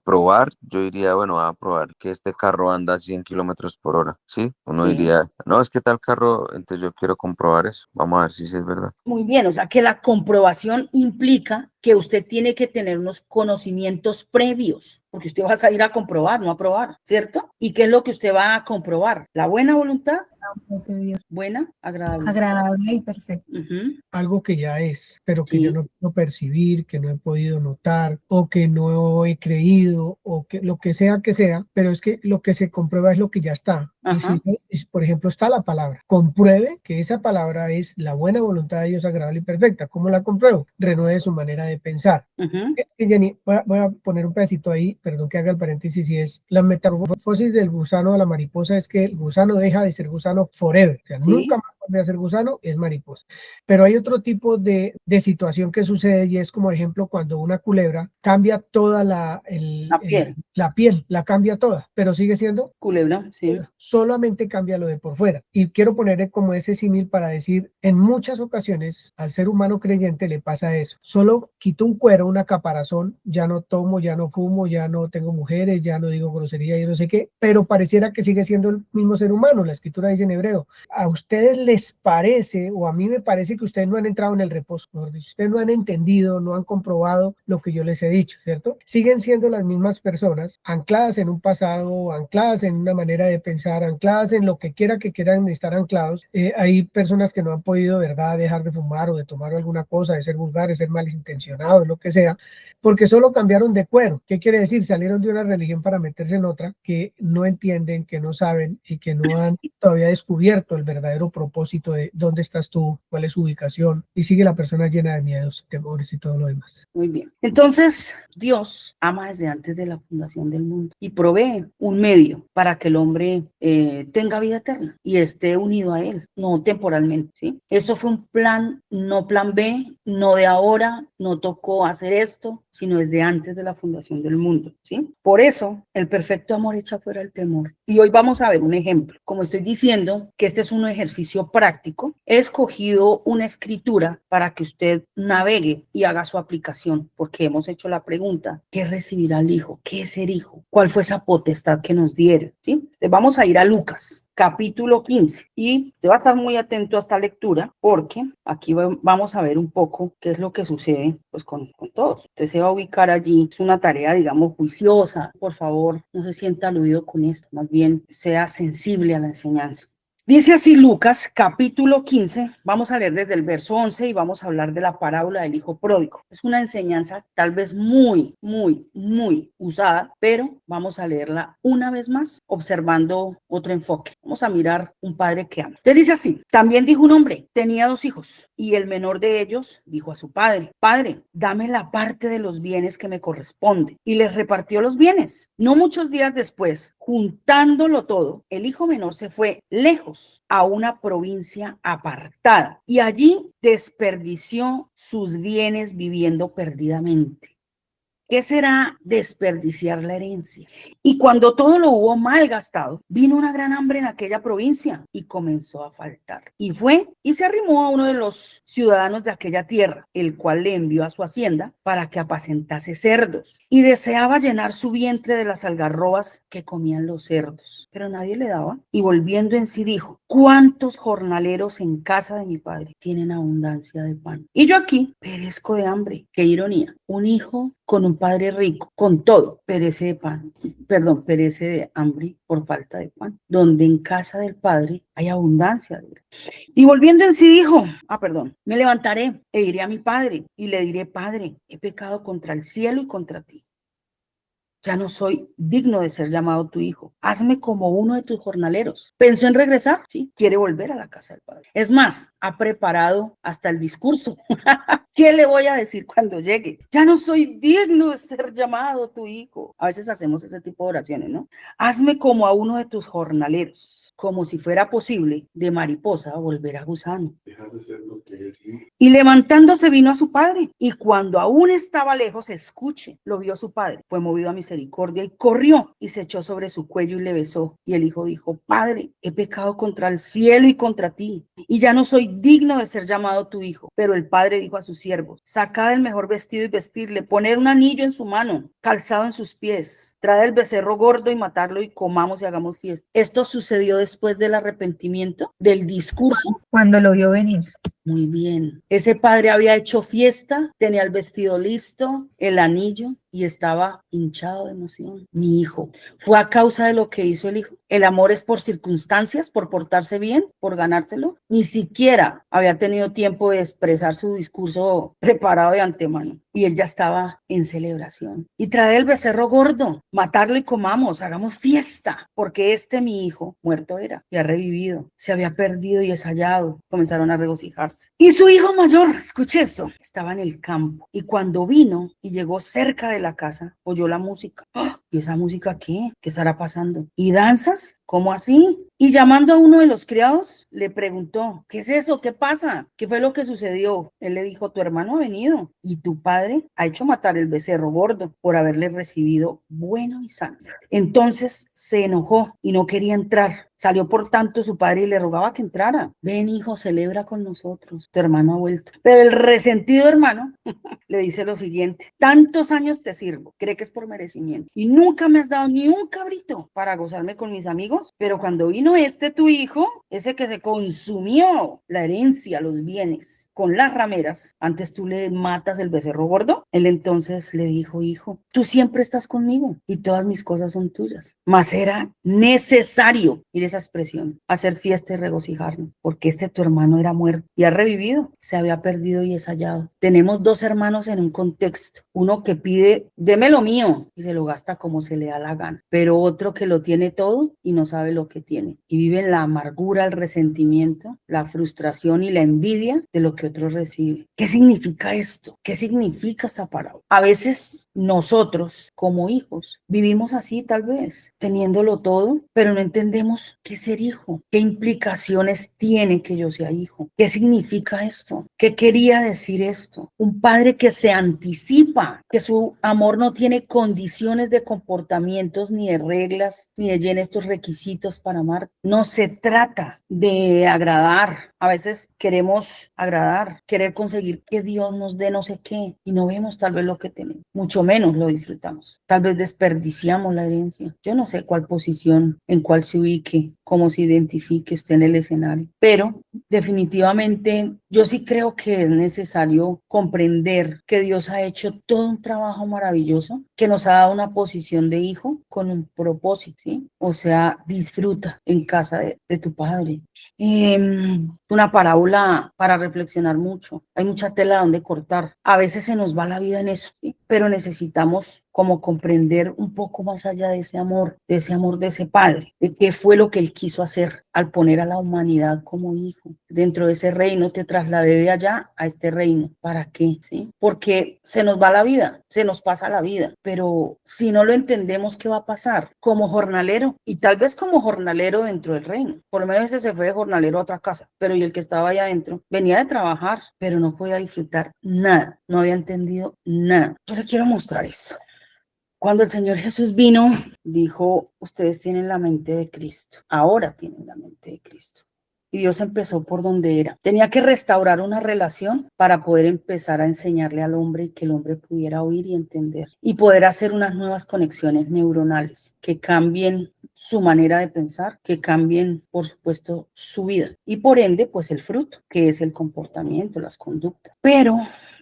probar, yo diría, bueno, voy a probar que este carro anda a 100 kilómetros por hora, ¿sí? Uno Sí. diría, no, es que tal carro, entonces yo quiero comprobar eso, vamos a ver si sí es verdad. Muy bien, o sea que la comprobación implica que usted tiene que tener unos conocimientos previos, porque usted va a salir a comprobar, no a probar, ¿cierto? ¿Y qué es lo que usted va a comprobar? La buena voluntad, De Dios, buena, agradable. agradable y perfecto. Ujú. Algo que ya es, pero que yo Sí, no puedo percibir, que no he podido notar, o que no he creído, o que lo que sea, pero es que lo que se comprueba es lo que ya está. Y ajá, si, por ejemplo, está la palabra, compruebe que esa palabra es la buena voluntad de Dios agradable y perfecta. ¿Cómo la compruebo? Renueve su manera de pensar. ujú. Es que, Jenny, voy a poner un pedacito ahí, perdón que haga el paréntesis, y es la metamorfosis del gusano a la mariposa es que el gusano deja de ser gusano forever, o sea, nunca Sí, más vuelve a ser gusano, es mariposa. Pero hay otro tipo de situación que sucede y es como, por ejemplo, cuando una culebra cambia toda la piel, la piel, la cambia toda, pero sigue siendo culebra, sí, solamente cambia lo de por fuera. Y quiero poner como ese símil para decir, en muchas ocasiones al ser humano creyente le pasa eso. Solo quito un cuero, una caparazón, ya no tomo, ya no fumo, ya no tengo mujeres, ya no digo grosería, yo no sé qué, pero pareciera que sigue siendo el mismo ser humano. La escritura dice en hebreo, ¿a ustedes les parece o a mí me parece que ustedes no han entrado en el reposo? Mejor dicho, ustedes no han entendido, no han comprobado lo que yo les he dicho, ¿cierto? Siguen siendo las mismas personas, ancladas en un pasado, ancladas en una manera de pensar, ancladas en lo que quiera que quieran estar anclados. Hay personas que no han podido, ¿verdad?, dejar de fumar o de tomar alguna cosa, de ser vulgares, ser malintencionados, lo que sea, porque solo cambiaron de cuero. ¿Qué quiere decir? Salieron de una religión para meterse en otra que no entienden, que no saben y que no han todavía descubierto el verdadero propósito de dónde estás tú, cuál es su ubicación, y sigue la persona llena de miedos, temores y todo lo demás. muy bien. Entonces, Dios ama desde antes de la fundación del mundo y provee un medio para que el hombre tenga vida eterna y esté unido a él, no temporalmente, ¿sí? Eso fue un plan, no plan B, no de ahora, no tocó hacer esto, sino desde antes de la fundación del mundo, ¿sí? Por eso, el perfecto amor echa fuera el temor. Y hoy vamos a ver un ejemplo. Como estoy diciendo que este es un ejercicio práctico, he escogido una escritura para que usted navegue y haga su aplicación, porque hemos hecho la pregunta, ¿qué recibirá el Hijo? ¿Qué es ser hijo? ¿Cuál fue esa potestad que nos dieron? ¿Sí? Entonces vamos a ir a Lucas, capítulo 15, y usted va a estar muy atento a esta lectura, porque aquí vamos a ver un poco qué es lo que sucede pues con todos. Usted se va a ubicar allí, es una tarea, digamos, juiciosa. Por favor, no se sienta aludido con esto, más bien sea sensible a la enseñanza. Dice así Lucas, capítulo 15, vamos a leer desde el verso 11 y vamos a hablar de la parábola del hijo pródigo. Es una enseñanza tal vez muy usada, pero vamos a leerla una vez más, observando otro enfoque. Vamos a mirar un padre que ama. Le dice así, también dijo un hombre, tenía 2 hijos, y el menor de ellos dijo a su padre, padre, dame la parte de los bienes que me corresponde, y les repartió los bienes. No muchos días después, juntándolo todo, el hijo menor se fue lejos a una provincia apartada y allí desperdició sus bienes viviendo perdidamente. ¿Qué será desperdiciar la herencia? Y cuando todo lo hubo mal gastado, vino una gran hambre en aquella provincia y comenzó a faltar. Y fue y se arrimó a uno de los ciudadanos de aquella tierra, el cual le envió a su hacienda para que apacentase cerdos. Y deseaba llenar su vientre de las algarrobas que comían los cerdos, pero nadie le daba. Y volviendo en sí dijo, ¿cuántos jornaleros en casa de mi padre tienen abundancia de pan? Y yo aquí perezco de hambre. Qué ironía. Un hijo con un padre rico, con todo, perece de hambre por falta de pan, donde en casa del padre hay abundancia de pan. Y volviendo en sí dijo, me levantaré e iré a mi padre y le diré, padre, he pecado contra el cielo y contra ti. Ya no soy digno de ser llamado tu hijo. Hazme como uno de tus jornaleros. ¿Pensó en regresar? Sí, quiere volver a la casa del padre. Es más, ha preparado hasta el discurso ¿Qué le voy a decir cuando llegue? Ya no soy digno de ser llamado tu hijo. A veces hacemos ese tipo de oraciones, ¿no? Hazme como a uno de tus jornaleros, como si fuera posible de mariposa volver a gusano. Dejar de ser lo que es, ¿no? Y levantándose vino a su padre, y cuando aún estaba lejos, escuche, lo vio su padre, fue movido a misericordia y corrió y se echó sobre su cuello y le besó. Y el hijo dijo, Padre, he pecado contra el cielo y contra ti, y ya no soy digno de ser llamado tu hijo. Pero el padre dijo a sus siervos, sacad el mejor vestido y vestirle, poner un anillo en su mano, calzado en sus pies, traed el becerro gordo y matarlo y comamos y hagamos fiesta. Esto sucedió después del arrepentimiento, del discurso. Cuando lo vio venir. Muy bien. Ese padre había hecho fiesta, tenía el vestido listo, el anillo y estaba hinchado de emoción. Mi hijo. ¿Fue a causa de lo que hizo el hijo? El amor es por circunstancias, por portarse bien, por ganárselo. Ni siquiera había tenido tiempo de expresar su discurso preparado de antemano. Y él ya estaba en celebración. Y trae el becerro gordo, matarlo y comamos, hagamos fiesta, porque mi hijo, muerto era y ha revivido, se había perdido y es hallado. Comenzaron a regocijarse. Y su hijo mayor, escuche esto, estaba en el campo. Y cuando vino y llegó cerca de la casa, oyó la música. ¡Ah! ¿Y esa música qué? ¿Qué estará pasando? ¿Y danzas? ¿Cómo así? Y llamando a uno de los criados, le preguntó, ¿qué es eso? ¿Qué pasa? ¿Qué fue lo que sucedió? Él le dijo, tu hermano ha venido y tu padre ha hecho matar el becerro gordo por haberle recibido bueno y sano. Entonces se enojó y no quería entrar. Salió por tanto su padre y le rogaba que entrara. Ven, hijo, celebra con nosotros. Tu hermano ha vuelto. Pero el resentido hermano le dice lo siguiente: tantos años te sirvo, cree que es por merecimiento, y nunca me has dado ni un cabrito para gozarme con mis amigos, pero cuando vino tu hijo, ese que se consumió la herencia, los bienes, con las rameras, antes tú le matas el becerro gordo. Él entonces le dijo, hijo, tú siempre estás conmigo y todas mis cosas son tuyas, mas era necesario, mire esa expresión, hacer fiesta y regocijarnos, porque tu hermano era muerto y ha revivido, se había perdido y es hallado. Tenemos dos hermanos en un contexto, uno que pide, deme lo mío, y se lo gasta como se le da la gana, pero otro que lo tiene todo y no sabe lo que tiene, y vive en la amargura, el resentimiento, la frustración y la envidia de lo que otro recibe. ¿Qué significa esto? ¿Qué significa esta parábola? A veces nosotros, como hijos, vivimos así tal vez, teniéndolo todo, pero no entendemos qué es ser hijo, qué implicaciones tiene que yo sea hijo, qué significa esto, qué quería decir esto. Un padre que se anticipa, que su amor no tiene condiciones de comportamientos, ni de reglas, ni de llenar estos requisitos para amar. No se trata de agradar. A veces queremos agradar, querer conseguir que Dios nos dé no sé qué, y no vemos tal vez lo que tenemos, mucho menos lo disfrutamos. Tal vez desperdiciamos la herencia. Yo no sé cuál posición, en cuál se ubique, cómo se identifique usted en el escenario, pero definitivamente yo sí creo que es necesario comprender que Dios ha hecho todo un trabajo maravilloso, que nos ha dado una posición de hijo con un propósito, ¿sí? O sea, disfruta en casa de tu padre. Una parábola para reflexionar mucho. Hay mucha tela donde cortar. A veces se nos va la vida en eso, ¿sí? Pero necesitamos como comprender un poco más allá de ese amor de ese padre, de qué fue lo que él quiso hacer al poner a la humanidad como hijo. Dentro de ese reino te trasladé de allá a este reino. ¿Para qué? ¿Sí? Porque se nos va la vida, se nos pasa la vida, pero si no lo entendemos, ¿qué va a pasar? Como jornalero, y tal vez como jornalero dentro del reino. Por lo menos ese se fue de jornalero a otra casa, pero y el que estaba allá adentro venía de trabajar, pero no podía disfrutar nada, no había entendido nada. Yo le quiero mostrar eso. Cuando el Señor Jesús vino, dijo, ustedes tienen la mente de Cristo, ahora tienen la mente de Cristo. Y Dios empezó por donde era. Tenía que restaurar una relación para poder empezar a enseñarle al hombre y que el hombre pudiera oír y entender. Y poder hacer unas nuevas conexiones neuronales que cambien su manera de pensar, que cambien, por supuesto, su vida. Y por ende, pues el fruto, que es el comportamiento, las conductas. Pero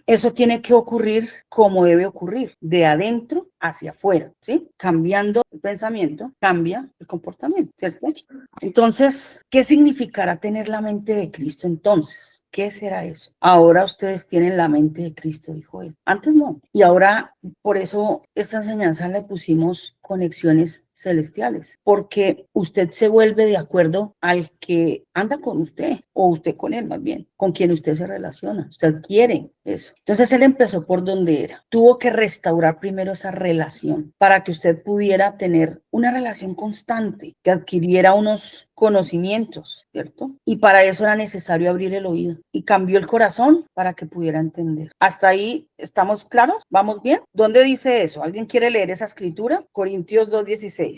eso tiene que ocurrir como debe ocurrir, de adentro hacia afuera, ¿sí? Cambiando el pensamiento, cambia el comportamiento, ¿cierto? Entonces, ¿qué significará tener la mente de Cristo entonces? ¿Qué será eso? Ahora ustedes tienen la mente de Cristo, dijo él. Antes no. Y ahora, por eso esta enseñanza le pusimos conexiones celestiales, porque usted se vuelve de acuerdo al que anda con usted, o usted con él más bien, con quien usted se relaciona. Usted quiere eso. Entonces él empezó por donde era. Tuvo que restaurar primero esa relación para que usted pudiera tener una relación constante, que adquiriera unos conocimientos, ¿cierto? Y para eso era necesario abrir el oído y cambió el corazón para que pudiera entender. ¿Hasta ahí estamos claros? ¿Vamos bien? ¿Dónde dice eso? ¿Alguien quiere leer esa escritura? Corintios 2:16.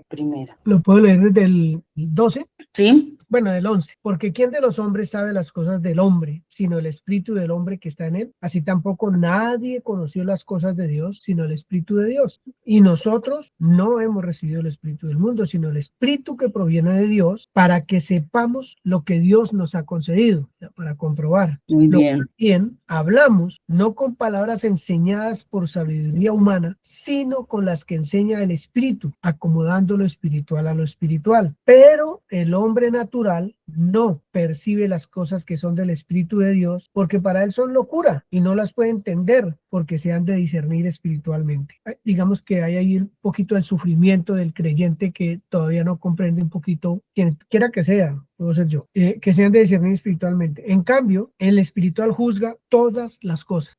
Primera. Lo puedo leer desde el 12. ¿Sí? Bueno, del 11. Porque ¿quién de los hombres sabe las cosas del hombre, sino el espíritu del hombre que está en él? Así tampoco nadie conoció las cosas de Dios, sino el espíritu de Dios. Y nosotros no hemos recibido el espíritu del mundo, sino el espíritu que proviene de Dios, para que sepamos lo que Dios nos ha concedido, para comprobar. Muy Lo bien. cual bien hablamos, no con palabras enseñadas por sabiduría humana, sino con las que enseña el espíritu, acomodando lo espiritual a lo espiritual. Pero el hombre natural no percibe las cosas que son del Espíritu de Dios, porque para él son locura y no las puede entender porque se han de discernir espiritualmente. Digamos que hay ahí un poquito del sufrimiento del creyente que todavía no comprende un poquito, quien quiera que sea, puedo ser yo, que se han de discernir espiritualmente. En cambio, el espiritual juzga todas las cosas,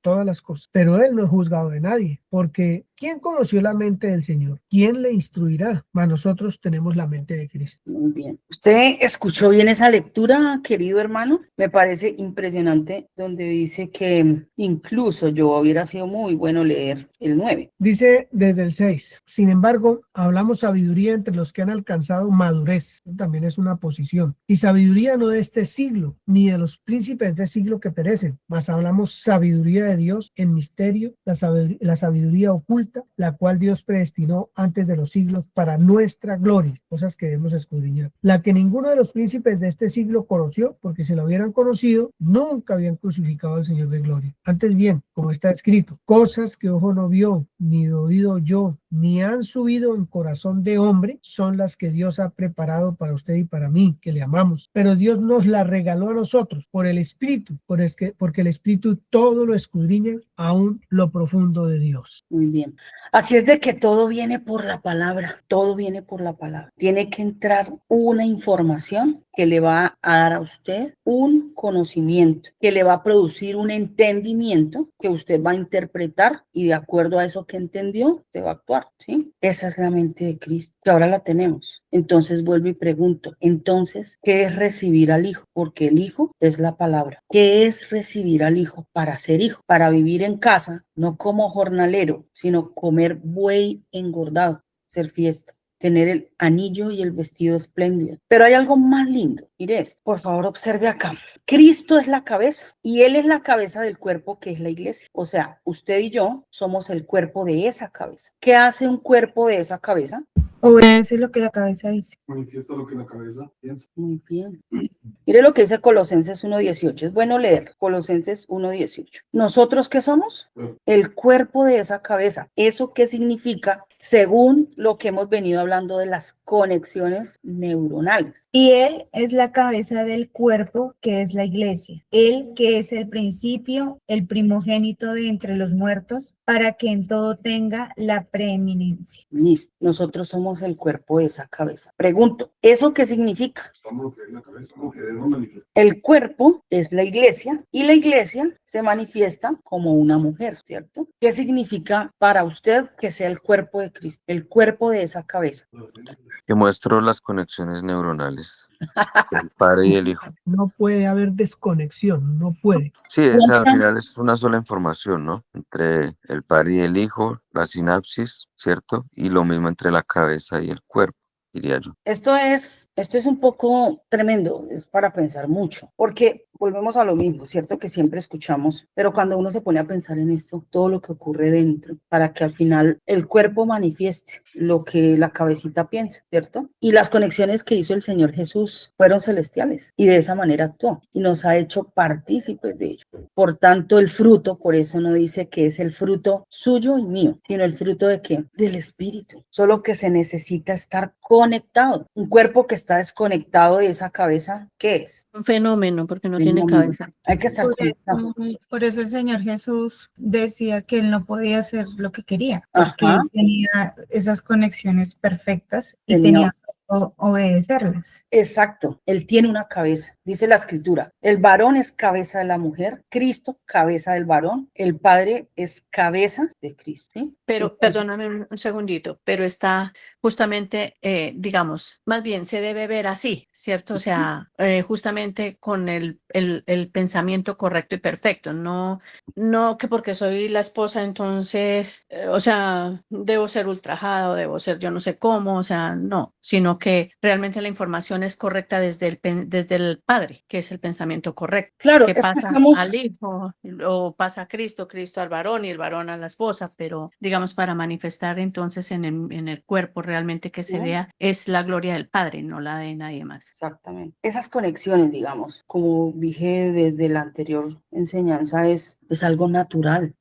pero él no es juzgado de nadie, porque ¿quién conoció la mente del Señor? ¿Quién le instruirá? Mas nosotros tenemos la mente de Cristo. Muy bien. ¿Usted escuchó bien esa lectura, querido hermano? Me parece impresionante donde dice que incluso yo hubiera sido muy bueno leer el 9. Dice desde el 6, sin embargo, hablamos sabiduría entre los que han alcanzado madurez. También es una posición. Y sabiduría no de este siglo, ni de los príncipes de este siglo que perecen, mas hablamos sabiduría de Dios en misterio, la sabiduría oculta, la cual Dios predestinó antes de los siglos para nuestra gloria, cosas que debemos escudriñar. La que ninguno de los príncipes de este siglo conoció, porque si lo hubieran conocido, nunca habían crucificado al Señor de gloria. Antes bien, como está escrito, cosas que ojo no vio, ni oído yo, ni han subido en corazón de hombre, son las que Dios ha preparado para usted y para mí, que le amamos. Pero Dios nos la regaló a nosotros por el Espíritu, porque el Espíritu todo lo escudriña, aún lo profundo de Dios. Muy bien. Así es de que todo viene por la palabra, todo viene por la palabra. Tiene que entrar una información que le va a dar a usted un conocimiento, que le va a producir un entendimiento que usted va a interpretar y de acuerdo a eso que entendió, usted va a actuar, ¿sí? Esa es la mente de Cristo, que ahora la tenemos. Entonces vuelvo y pregunto, entonces, ¿qué es recibir al Hijo? Porque el Hijo es la palabra. ¿Qué es recibir al Hijo? Para ser hijo, para vivir en casa, no como jornalero, sino comer buey engordado, ser fiesta, tener el anillo y el vestido espléndido. Pero hay algo más lindo. Mire esto, por favor, observe acá. Cristo es la cabeza y Él es la cabeza del cuerpo que es la iglesia. O sea, usted y yo somos el cuerpo de esa cabeza. ¿Qué hace un cuerpo de esa cabeza? Obedece lo que la cabeza dice. Manifiesta lo que la cabeza piensa. Muy bien. Mire lo que dice Colosenses 1:18. Es bueno leer Colosenses 1:18. ¿Nosotros qué somos? El cuerpo de esa cabeza. ¿Eso qué significa? Según lo que hemos venido hablando de las conexiones neuronales. Y Él es la cabeza del cuerpo que es la iglesia. Él que es el principio, el primogénito de entre los muertos, para que en todo tenga la preeminencia. Listo. Nosotros somos el cuerpo de esa cabeza. Pregunto, ¿eso qué significa? Estamos lo que es la cabeza, como que debemos manifestar. El cuerpo es la iglesia y la iglesia se manifiesta como una mujer, ¿cierto? ¿Qué significa para usted que sea el cuerpo de Cristo, el cuerpo de esa cabeza? Que muestro las conexiones neuronales del Padre y el Hijo. No puede haber desconexión, no puede. Sí, esa al final es una sola información, ¿no? Entre el Padre y el Hijo, la sinapsis, ¿cierto? Y lo mismo entre la cabeza y el cuerpo, diría yo. Esto es un poco tremendo, es para pensar mucho, porque volvemos a lo mismo, ¿cierto? Que siempre escuchamos, pero cuando uno se pone a pensar en esto, todo lo que ocurre dentro, para que al final el cuerpo manifieste lo que la cabecita piensa, ¿cierto? Y las conexiones que hizo el Señor Jesús fueron celestiales y de esa manera actuó y nos ha hecho partícipes de ello. Por tanto, el fruto, por eso no dice que es el fruto suyo y mío, sino el fruto de ¿qué? Del Espíritu. Solo que se necesita estar conectado. Un cuerpo que está desconectado de esa cabeza, ¿qué es? Un fenómeno, porque no tiene tiene dominio. cabeza. Hay que estar Por conectado. por eso el Señor Jesús decía que él no podía hacer lo que quería, porque Ajá. él tenía esas conexiones perfectas y Tenía- tenía que obedecerlas. Exacto, él tiene una cabeza, dice la escritura. El varón es cabeza de la mujer, Cristo cabeza del varón, el Padre es cabeza de Cristo. ¿Sí? Pero, Entonces, perdóname un segundito, pero está justamente, digamos, más bien se debe ver así, ¿cierto? O sea, justamente con el pensamiento correcto y perfecto, no que porque soy la esposa, entonces, o sea, debo ser ultrajada o debo ser yo no sé cómo, o sea, no, sino que realmente la información es correcta desde el Padre, que es el pensamiento correcto. claro, Que es que pasa estamos, al hijo o pasa a Cristo, Cristo al varón y el varón a la esposa, pero digamos para manifestar entonces en el cuerpo realmente que se ¿no? vea es la gloria del Padre, no la de nadie más. Exactamente. Esas conexiones, digamos, como dije desde la anterior enseñanza, es algo natural,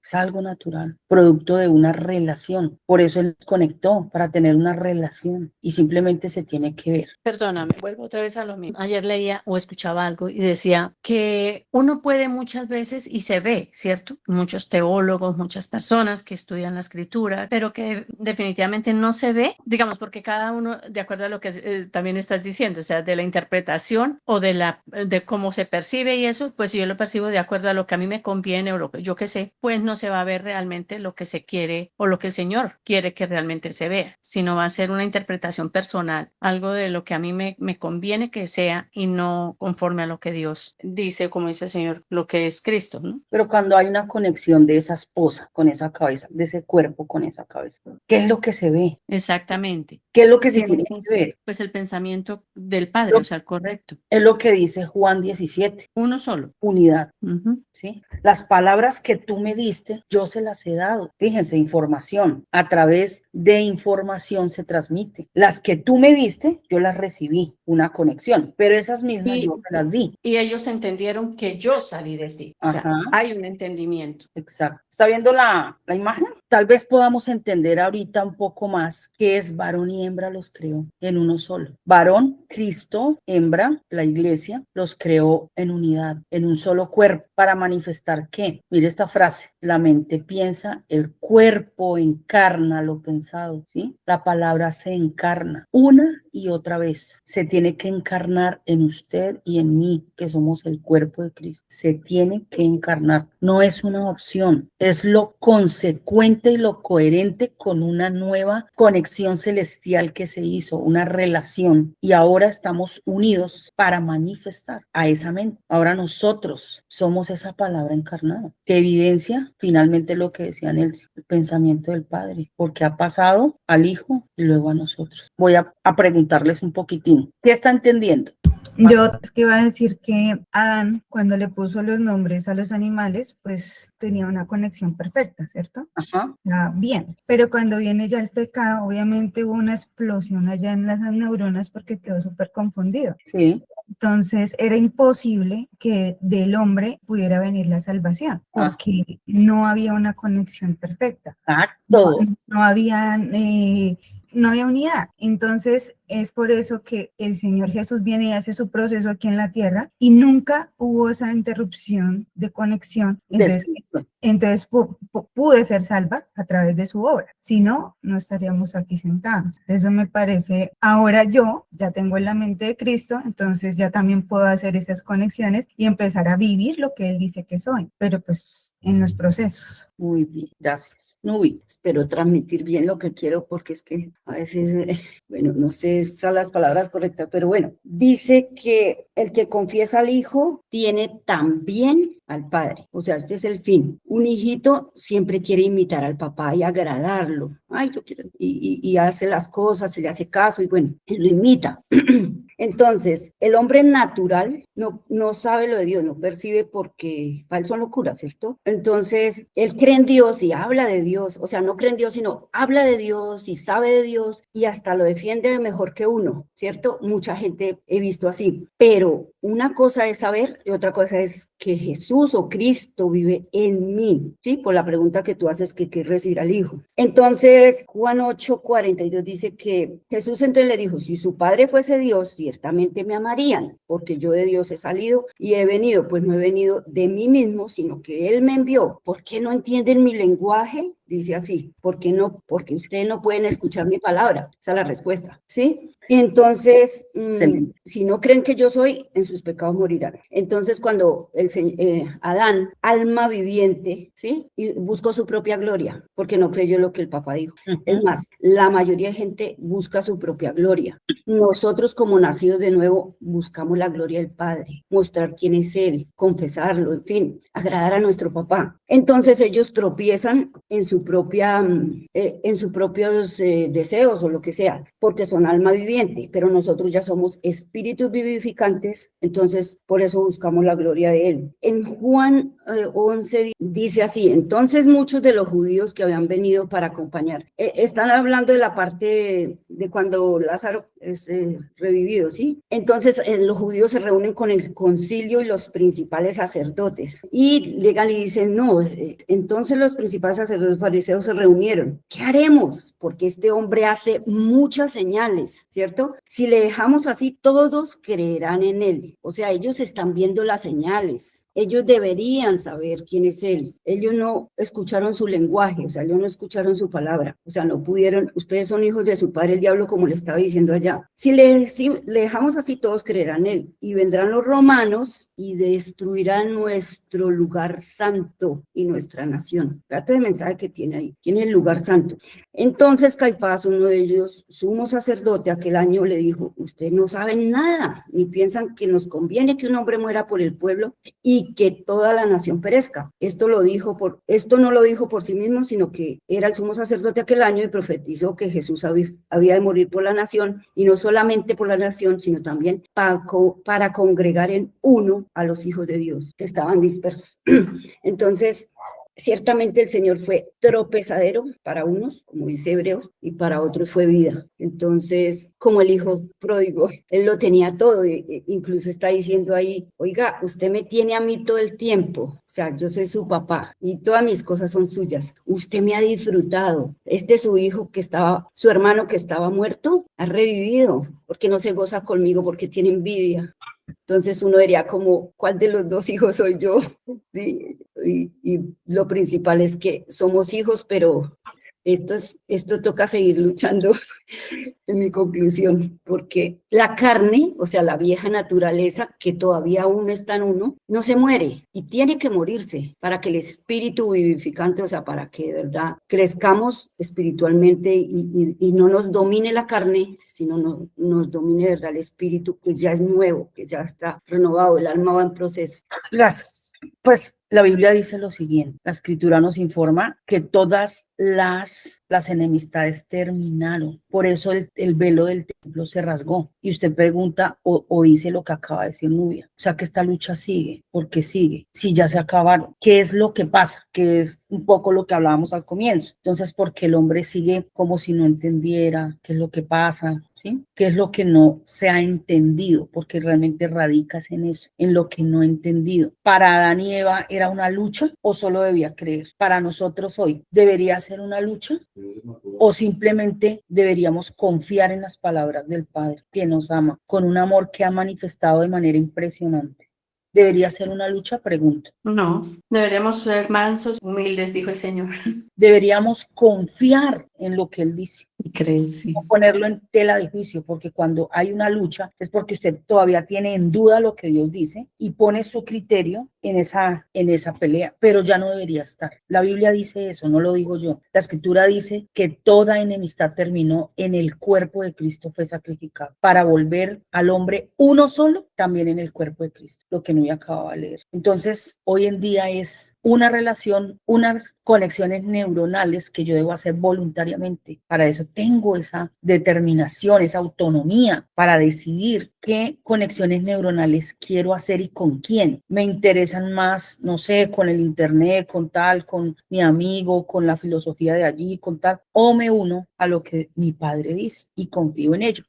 producto de una relación. Por eso él nos conectó, para tener una relación y simplemente se tiene que ver. Perdóname, vuelvo otra vez a lo mismo. Ayer leía o escuchaba algo y decía que uno puede muchas veces y se ve, ¿cierto? Muchos teólogos, muchas personas que estudian la escritura, pero que definitivamente no se ve, digamos, porque cada uno, de acuerdo a lo que también estás diciendo, o sea, de la interpretación o de cómo se percibe y eso, pues si yo lo percibo de acuerdo a lo que a mí me conviene o lo que yo que sé, pues no se va a ver realmente lo que se quiere o lo que el Señor quiere que realmente se vea, sino va a ser una interpretación personal, algo de lo que a mí me conviene que sea y no conforme a lo que Dios dice, como dice el Señor, lo que es Cristo, ¿no? Pero cuando hay una conexión de esa esposa con esa cabeza, de ese cuerpo con esa cabeza, ¿qué es lo que se ve? Exactamente. ¿Qué es lo que se Tiene tiene que que ver? pues el pensamiento del Padre, Lo- o sea, el correcto. Es lo que dice Juan 17, Uno solo. unidad. Ujú. ¿Sí? Las palabras que tú me diste, yo se las he dado. Fíjense, información. A través de información se transmite. Las que tú me diste, yo las recibí, una conexión, pero esas mismas Y, yo se las di. y ellos entendieron que yo salí de ti. O sea, Ajá. hay un entendimiento. Exacto. ¿Está viendo la imagen? Tal vez podamos entender ahorita un poco más qué es varón y hembra los creó en uno solo. Varón, Cristo, hembra, la iglesia, los creó en unidad, en un solo cuerpo, para manifestar qué. Mire esta frase, la mente piensa, el cuerpo encarna lo pensado, ¿sí? La palabra se encarna una y otra vez. Se tiene que encarnar en usted y en mí, que somos el cuerpo de Cristo. Se tiene que encarnar. No es una opción, es lo consecuente y lo coherente con una nueva conexión celestial que se hizo, una relación. Y ahora estamos unidos para manifestar a esa mente. Ahora nosotros somos esa palabra encarnada, que evidencia finalmente lo que decía Nelson, el pensamiento del Padre, porque ha pasado al Hijo y luego a nosotros. Voy a preguntarles un poquitín. ¿Qué está entendiendo? Yo es que iba a decir que Adán, cuando le puso los nombres a los animales, pues tenía una conexión perfecta, ¿cierto? Ajá. Bien, pero cuando viene ya el pecado, obviamente hubo una explosión allá en las neuronas porque quedó súper confundido. Sí. Entonces era imposible que del hombre pudiera venir la salvación porque no había una conexión perfecta. Exacto. No había unidad. Entonces es por eso que el Señor Jesús viene y hace su proceso aquí en la tierra y nunca hubo esa interrupción de conexión. Entonces pude ser salva a través de su obra. Si no, no estaríamos aquí sentados. Eso me parece, ahora yo ya tengo en la mente de Cristo, entonces ya también puedo hacer esas conexiones y empezar a vivir lo que Él dice que soy, pero pues en los procesos. Muy bien, gracias. Muy Espero transmitir bien lo que quiero porque es que a veces, bueno, no sé usar las palabras correctas, pero bueno, dice que el que confiesa al Hijo tiene también al Padre. O sea, este es el fin. Un hijito siempre quiere imitar al papá y agradarlo. Ay, yo quiero. Y hace las cosas, se le hace caso y bueno, él lo imita. Entonces, el hombre natural no sabe lo de Dios, no percibe porque para él son locuras, ¿cierto? Entonces, él cree en Dios y habla de Dios, o sea, no cree en Dios, sino habla de Dios y sabe de Dios y hasta lo defiende mejor que uno, ¿cierto? Mucha gente he visto así, pero una cosa es saber y otra cosa es que Jesús o Cristo vive en mí, ¿sí? Por la pregunta que tú haces que recibir al Hijo. Entonces, Juan 8:42 dice que Jesús entonces le dijo, si su Padre fuese Dios, si ciertamente me amarían, porque yo de Dios he salido y he venido, pues no he venido de mí mismo, sino que Él me envió. ¿Por qué no entienden mi lenguaje? Dice así, ¿por qué no? Porque ustedes no pueden escuchar mi palabra. Esa es la respuesta, ¿sí? Entonces, Excelente. si no creen que yo soy, en sus pecados morirán. Entonces, cuando Adán, alma viviente, ¿sí? Y buscó su propia gloria, porque no creyó lo que el papá dijo. Es más, la mayoría de gente busca su propia gloria. Nosotros, como nacidos de nuevo, buscamos la gloria del Padre, mostrar quién es Él, confesarlo, en fin, agradar a nuestro papá. Entonces, ellos tropiezan en sus propios deseos o lo que sea, porque son alma viviente, pero nosotros ya somos espíritus vivificantes, entonces por eso buscamos la gloria de Él. En Juan 11 dice así, entonces muchos de los judíos que habían venido para acompañar, están hablando de la parte de cuando Lázaro es revivido, ¿sí? Entonces los judíos se reúnen con el concilio y los principales sacerdotes y llegan y dicen, no, entonces los principales sacerdotes fariseos se reunieron. ¿Qué haremos? Porque este hombre hace muchas señales, ¿cierto? Si le dejamos así, todos creerán en él. O sea, ellos están viendo las señales. Ellos deberían saber quién es Él. Ellos no escucharon su lenguaje, o sea, ellos no escucharon su palabra. O sea, no pudieron, ustedes son hijos de su padre el diablo, como le estaba diciendo allá. Si le dejamos así, todos creerán en Él. Y vendrán los romanos y destruirán nuestro lugar santo y nuestra nación. Fíjate el mensaje que tiene ahí. Tiene el lugar santo. Entonces Caifás, uno de ellos, sumo sacerdote, aquel año le dijo, ustedes no saben nada, ni piensan que nos conviene que un hombre muera por el pueblo y que toda la nación perezca. Esto no lo dijo por sí mismo, sino que era el sumo sacerdote aquel año y profetizó que Jesús había de morir por la nación, y no solamente por la nación, sino también para congregar en uno a los hijos de Dios que estaban dispersos. Entonces, ciertamente el Señor fue tropezadero para unos, como dice Hebreos, y para otros fue vida. Entonces, como el hijo pródigo, él lo tenía todo, incluso está diciendo ahí, oiga, usted me tiene a mí todo el tiempo, o sea, yo soy su papá y todas mis cosas son suyas. Usted me ha disfrutado. Su hijo su hermano que estaba muerto, ha revivido, porque no se goza conmigo, porque tiene envidia. Entonces uno diría como, ¿cuál de los dos hijos soy yo? ¿Sí? Y lo principal es que somos hijos, pero esto toca seguir luchando, en mi conclusión, porque la carne, o sea, la vieja naturaleza, que todavía uno está en uno, no se muere y tiene que morirse para que el espíritu vivificante, o sea, para que de verdad crezcamos espiritualmente y no nos domine la carne, sino nos domine de verdad el espíritu, que ya es nuevo, que ya está renovado, el alma va en proceso. Gracias. Pues la Biblia dice lo siguiente, la Escritura nos informa que todas las enemistades terminaron, por eso el velo del templo se rasgó. Y usted pregunta o dice lo que acaba de decir Nubia, o sea que esta lucha sigue, ¿por qué sigue? Si ya se acabaron, ¿qué es lo que pasa? Que es un poco lo que hablábamos al comienzo. Entonces, ¿por qué el hombre sigue como si no entendiera qué es lo que pasa? ¿Sí? ¿Qué es lo que no se ha entendido? Porque realmente radicas en eso, en lo que no he entendido. Para Adán y Eva era una lucha o solo debía creer. Para nosotros hoy, ¿debería ser una lucha o simplemente deberíamos confiar en las palabras del Padre que nos ama con un amor que ha manifestado de manera impresionante? ¿Debería ser una lucha? Pregunto. No, deberíamos ser mansos, humildes, dijo el Señor. Deberíamos confiar en lo que Él dice. Y creer, sí. No ponerlo en tela de juicio, porque cuando hay una lucha es porque usted todavía tiene en duda lo que Dios dice y pone su criterio en esa pelea, pero ya no debería estar. La Biblia dice eso, no lo digo yo. La Escritura dice que toda enemistad terminó en el cuerpo de Cristo, fue sacrificado para volver al hombre uno solo, también en el cuerpo de Cristo, lo que no acababa de leer. Entonces, hoy en día es una relación, unas conexiones neuronales que yo debo hacer voluntariamente. Para eso tengo esa determinación, esa autonomía para decidir qué conexiones neuronales quiero hacer y con quién. Me interesan más, no sé, con el internet, con tal, con mi amigo, con la filosofía de allí, con tal, o me uno a lo que mi padre dice y confío en ello.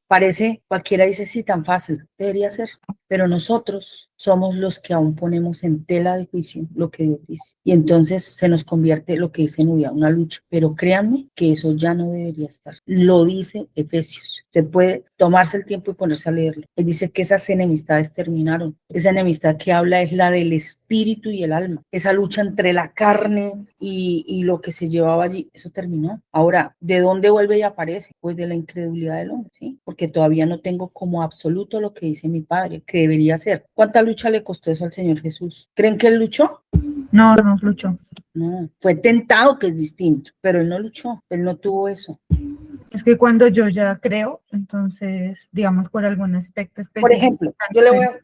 Cualquiera dice, sí, tan fácil, debería ser, pero nosotros somos los que aún ponemos en tela de juicio lo que Dios dice. paz. Y entonces se nos convierte lo que dice Nubia, una lucha. Pero créanme que eso ya no debería estar. Lo dice Efesios. Usted puede tomarse el tiempo y ponerse a leerlo. Él dice que esas enemistades terminaron. Esa enemistad que habla es la del espíritu y el alma. Esa lucha entre la carne y lo que se llevaba allí, eso terminó. Ahora, ¿de dónde vuelve y aparece? Pues de la incredulidad del hombre, ¿sí? Porque todavía no tengo como absoluto lo que dice mi padre, que debería ser. ¿Cuánta lucha le costó eso al Señor Jesús? ¿Creen que él luchó? No, no luchó. No, fue tentado, que es distinto, pero él no luchó, él no tuvo eso. Es que cuando yo ya creo, entonces, digamos, por algún aspecto específico. Por ejemplo, yo le voy a...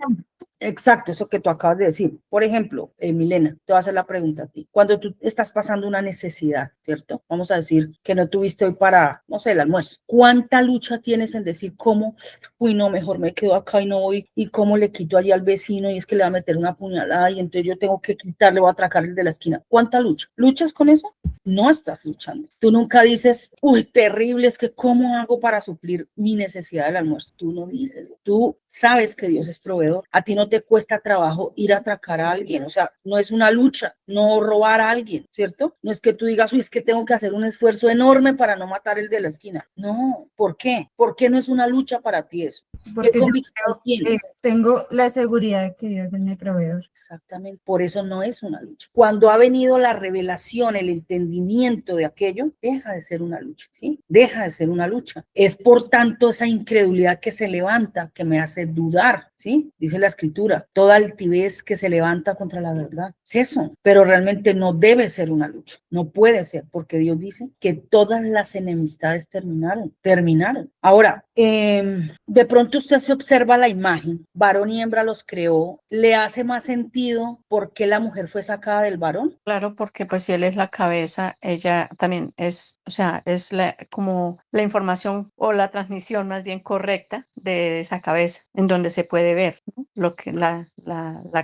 Exacto, eso que tú acabas de decir. Por ejemplo, Milena, te voy a hacer la pregunta a ti. Cuando tú estás pasando una necesidad, ¿cierto? Vamos a decir que no tuviste hoy para, no sé, el almuerzo. ¿Cuánta lucha tienes en decir cómo, uy, no, mejor me quedo acá y no voy, y cómo le quito allí al vecino y es que le va a meter una puñalada y entonces yo tengo que quitarle o atracar el de la esquina? ¿Cuánta lucha? ¿Luchas con eso? No estás luchando. Tú nunca dices, uy, terrible, es que cómo hago para suplir mi necesidad del almuerzo. Tú no dices. Tú sabes que Dios es proveedor. A ti no te cuesta trabajo ir a atracar a alguien. O sea, no es una lucha, no robar a alguien, ¿cierto? No es que tú digas, uy, es que tengo que hacer un esfuerzo enorme para no matar el de la esquina. No, ¿por qué? ¿Por qué no es una lucha para ti eso? Porque ¿Qué yo convicción tienes? tengo la seguridad de que Dios es mi proveedor. Exactamente, por eso no es una lucha. Cuando ha venido la revelación, el entendimiento de aquello, deja de ser una lucha, ¿sí? Deja de ser una lucha. Es por tanto esa incredulidad que se levanta, que me hace dudar, ¿sí? Dice la Escritura, toda altivez que se levanta contra la verdad. Es eso, pero realmente no debe ser una lucha, no puede ser, porque Dios dice que todas las enemistades terminaron. Ahora, de pronto usted se observa la imagen, varón y hembra los creó, ¿le hace más sentido por qué la mujer fue sacada del varón? Claro, porque pues si él es la cabeza, ella también es, o sea, es como la información o la transmisión más bien correcta de esa cabeza, en donde se puede ver, ¿no? Lo que la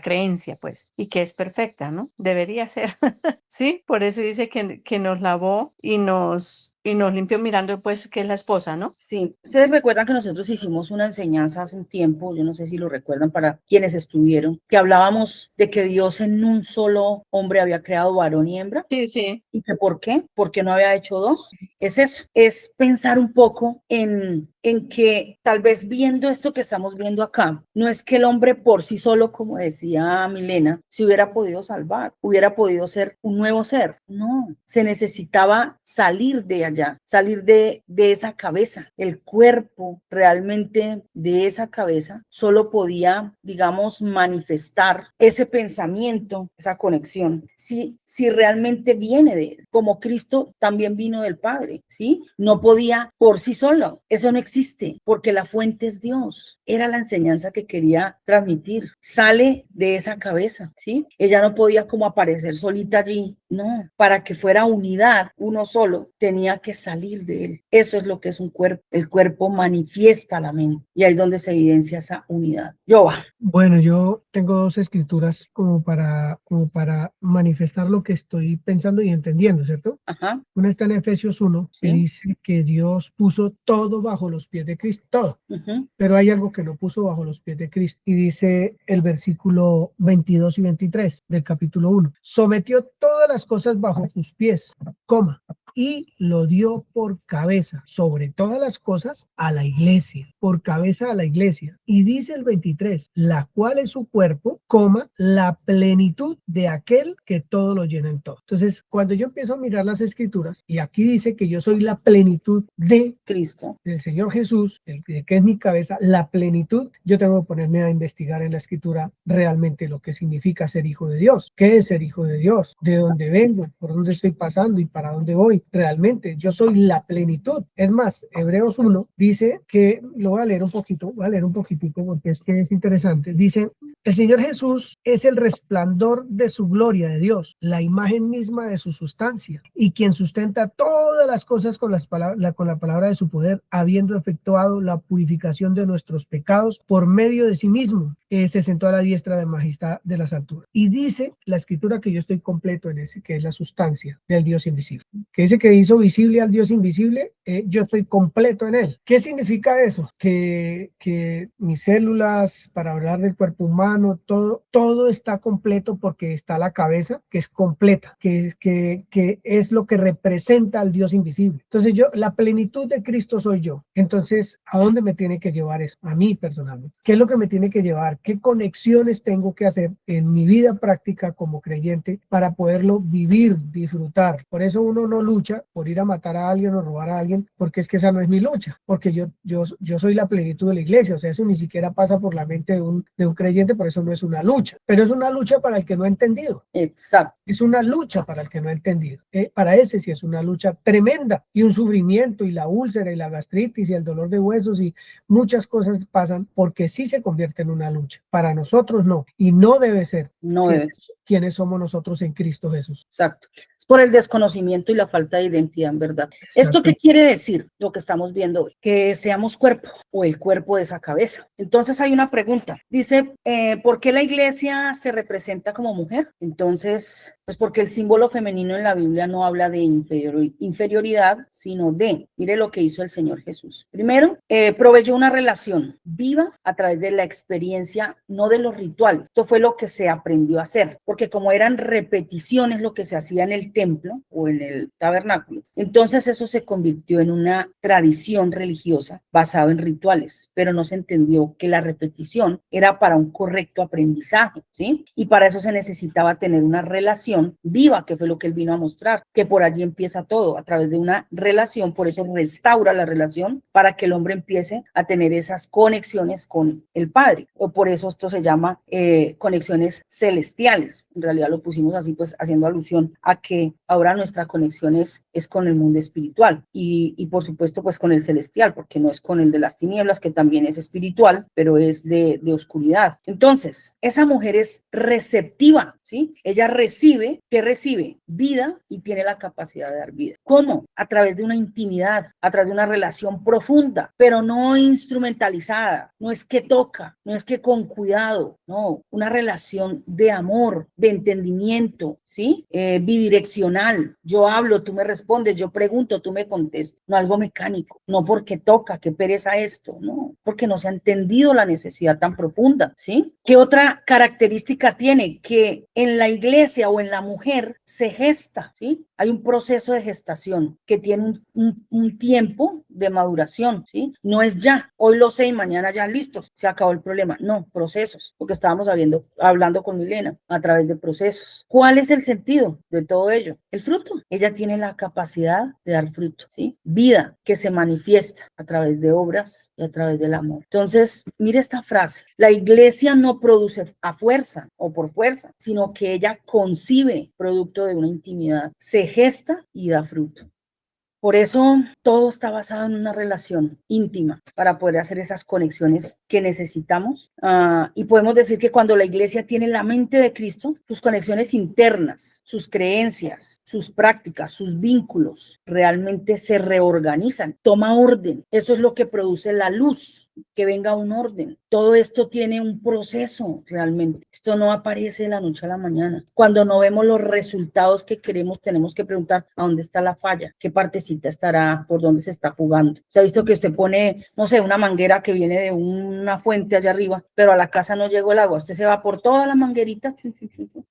creencia, pues, y que es perfecta, ¿no? Debería ser, ¿sí? Por eso dice que nos lavó y nos limpió mirando, pues, que es la esposa, ¿no? Sí, ustedes recuerdan que nosotros hicimos una enseñanza hace un tiempo, yo no sé si lo recuerdan para quienes estuvieron, que hablábamos de que Dios en un solo hombre había creado varón y hembra. Sí, sí. ¿Y que por qué? Porque no había hecho dos. Es eso, es pensar un poco en que tal vez viendo esto que estamos viendo acá, no es que el hombre por sí solo, como decía Milena, se hubiera podido salvar, hubiera podido ser un nuevo ser. No, se necesitaba salir de allá, salir de esa cabeza. El cuerpo realmente de esa cabeza solo podía, digamos, manifestar ese pensamiento, esa conexión, si realmente viene de él, como Cristo también vino del Padre, ¿sí? No podía por sí solo, eso no existe, porque la fuente es Dios. Era la enseñanza que quería transmitir. Sale de esa cabeza, ¿sí? Ella no podía como aparecer solita allí, no. Para que fuera unidad, uno solo, tenía que salir de él. Eso es lo que es un cuerpo. El cuerpo manifiesta la mente y ahí es donde se evidencia esa unidad. Bueno, yo tengo dos escrituras como para manifestar lo que estoy pensando y entendiendo, ¿cierto? Ajá. Una está en Efesios 1, que Sí. dice que Dios puso todo bajo los pies de Cristo, todo. Pero hay algo que no puso bajo los pies de Cristo. Y dice el versículo 22 y 23 del capítulo 1. Sometió todas las cosas bajo sus pies, y lo dio por cabeza sobre todas las cosas a la iglesia, por cabeza a la iglesia. Y dice el 23, la cual es su cuerpo, la plenitud de aquel que todo lo llena en todo. Entonces, cuando yo empiezo a mirar las escrituras, y aquí dice que yo soy la plenitud de Cristo, del Señor Jesús, el que es mi cabeza, la plenitud, yo tengo que ponerme a investigar en la escritura realmente lo que significa ser hijo de Dios. ¿Qué es ser hijo de Dios? ¿De dónde vengo? ¿Por dónde estoy pasando y para dónde voy? Realmente, yo soy la plenitud. Es más, Hebreos 1 dice que, lo voy a leer un poquitico porque es que es interesante. Dice, el Señor Jesús es el resplandor de su gloria de Dios, la imagen misma de su sustancia, y quien sustenta todas las cosas con la palabra de su poder, habiendo efectuado la purificación de nuestros pecados por medio de sí mismo, se sentó a la diestra de majestad de las alturas. Y dice la escritura que yo estoy completo en ese, que es la sustancia del Dios invisible. Que dice que hizo visible al Dios invisible, yo estoy completo en él. ¿Qué significa eso? Que mis células, para hablar del cuerpo humano, todo está completo porque está la cabeza, que es completa, que es lo que representa al Dios invisible. Entonces la plenitud de Cristo soy yo. Entonces, ¿a dónde me tiene que llevar eso? A mí personalmente. ¿Qué es lo que me tiene que llevar? ¿Qué conexiones tengo que hacer en mi vida práctica como creyente para poderlo vivir, disfrutar? Por eso uno no lucha por ir a matar a alguien o robar a alguien, porque es que esa no es mi lucha, porque yo soy la plenitud de la iglesia, o sea, eso ni siquiera pasa por la mente de un creyente, por eso no es una lucha, pero es una lucha para el que no ha entendido. Exacto. Es una lucha para el que no ha entendido. Para ese sí es una lucha tremenda y un sufrimiento y la úlcera y la gastritis y el dolor de huesos y muchas cosas pasan porque sí se convierte en una lucha. Para nosotros no, y no debe ser. No debe ser. ¿Quiénes somos nosotros en Cristo Jesús? Exacto. Es por el desconocimiento y la falta de identidad, en verdad. ¿Esto qué quiere decir? Lo que estamos viendo hoy, que seamos cuerpo o el cuerpo de esa cabeza. Entonces hay una pregunta. Dice, ¿por qué la iglesia se representa como mujer? Entonces, pues porque el símbolo femenino en la Biblia no habla de inferioridad, sino mire lo que hizo el Señor Jesús. Primero, proveyó una relación viva a través de la experiencia, no de los rituales. Esto fue lo que se aprendió a hacer, porque como eran repeticiones lo que se hacía en el templo o en el tabernáculo, entonces eso se convirtió en una tradición religiosa basada en rituales, pero no se entendió que la repetición era para un correcto aprendizaje, ¿sí? Y para eso se necesitaba tener una relación viva, que fue lo que él vino a mostrar, que por allí empieza todo, a través de una relación, por eso restaura la relación para que el hombre empiece a tener esas conexiones con el Padre, o por eso esto se llama conexiones celestiales. En realidad lo pusimos así, pues haciendo alusión a que ahora nuestra conexión es con el mundo espiritual y por supuesto pues con el celestial, porque no es con el de las tinieblas, que también es espiritual, pero es de oscuridad. Entonces, esa mujer es receptiva, ¿sí? Ella recibe, ¿qué recibe? Vida, y tiene la capacidad de dar vida. ¿Cómo? A través de una intimidad, a través de una relación profunda, pero no instrumentalizada, no es que toca, no es que con cuidado, no, una relación de amor, de entendimiento, ¿sí? Bidireccional. Yo hablo, tú me respondes, yo pregunto, tú me contestas, no algo mecánico, no porque toca, que pereza esto, no, porque no se ha entendido la necesidad tan profunda, ¿sí? ¿Qué otra característica tiene? Que en la iglesia o en la mujer se gesta, ¿sí? Hay un proceso de gestación que tiene un tiempo de maduración, ¿sí? No es ya, hoy lo sé y mañana ya listos, se acabó el problema. No, procesos, porque estábamos hablando con Milena a través de procesos. ¿Cuál es el sentido de todo ello? El fruto. Ella tiene la capacidad de dar fruto, ¿sí? Vida que se manifiesta a través de obras y a través del amor. Entonces, mire esta frase: la iglesia no produce a fuerza o por fuerza, sino que ella concibe producto de una intimidad, se gesta y da fruto. Por eso todo está basado en una relación íntima para poder hacer esas conexiones que necesitamos. Y podemos decir que cuando la iglesia tiene la mente de Cristo, sus conexiones internas, sus creencias, sus prácticas, sus vínculos realmente se reorganizan, toma orden. Eso es lo que produce la luz, que venga un orden. Todo esto tiene un proceso realmente. Esto no aparece de la noche a la mañana. Cuando no vemos los resultados que queremos, tenemos que preguntar a dónde está la falla, qué partecita estará, por dónde se está fugando. Se ha visto que usted pone, no sé, una manguera que viene de una fuente allá arriba, pero a la casa no llegó el agua. Usted se va por toda la manguerita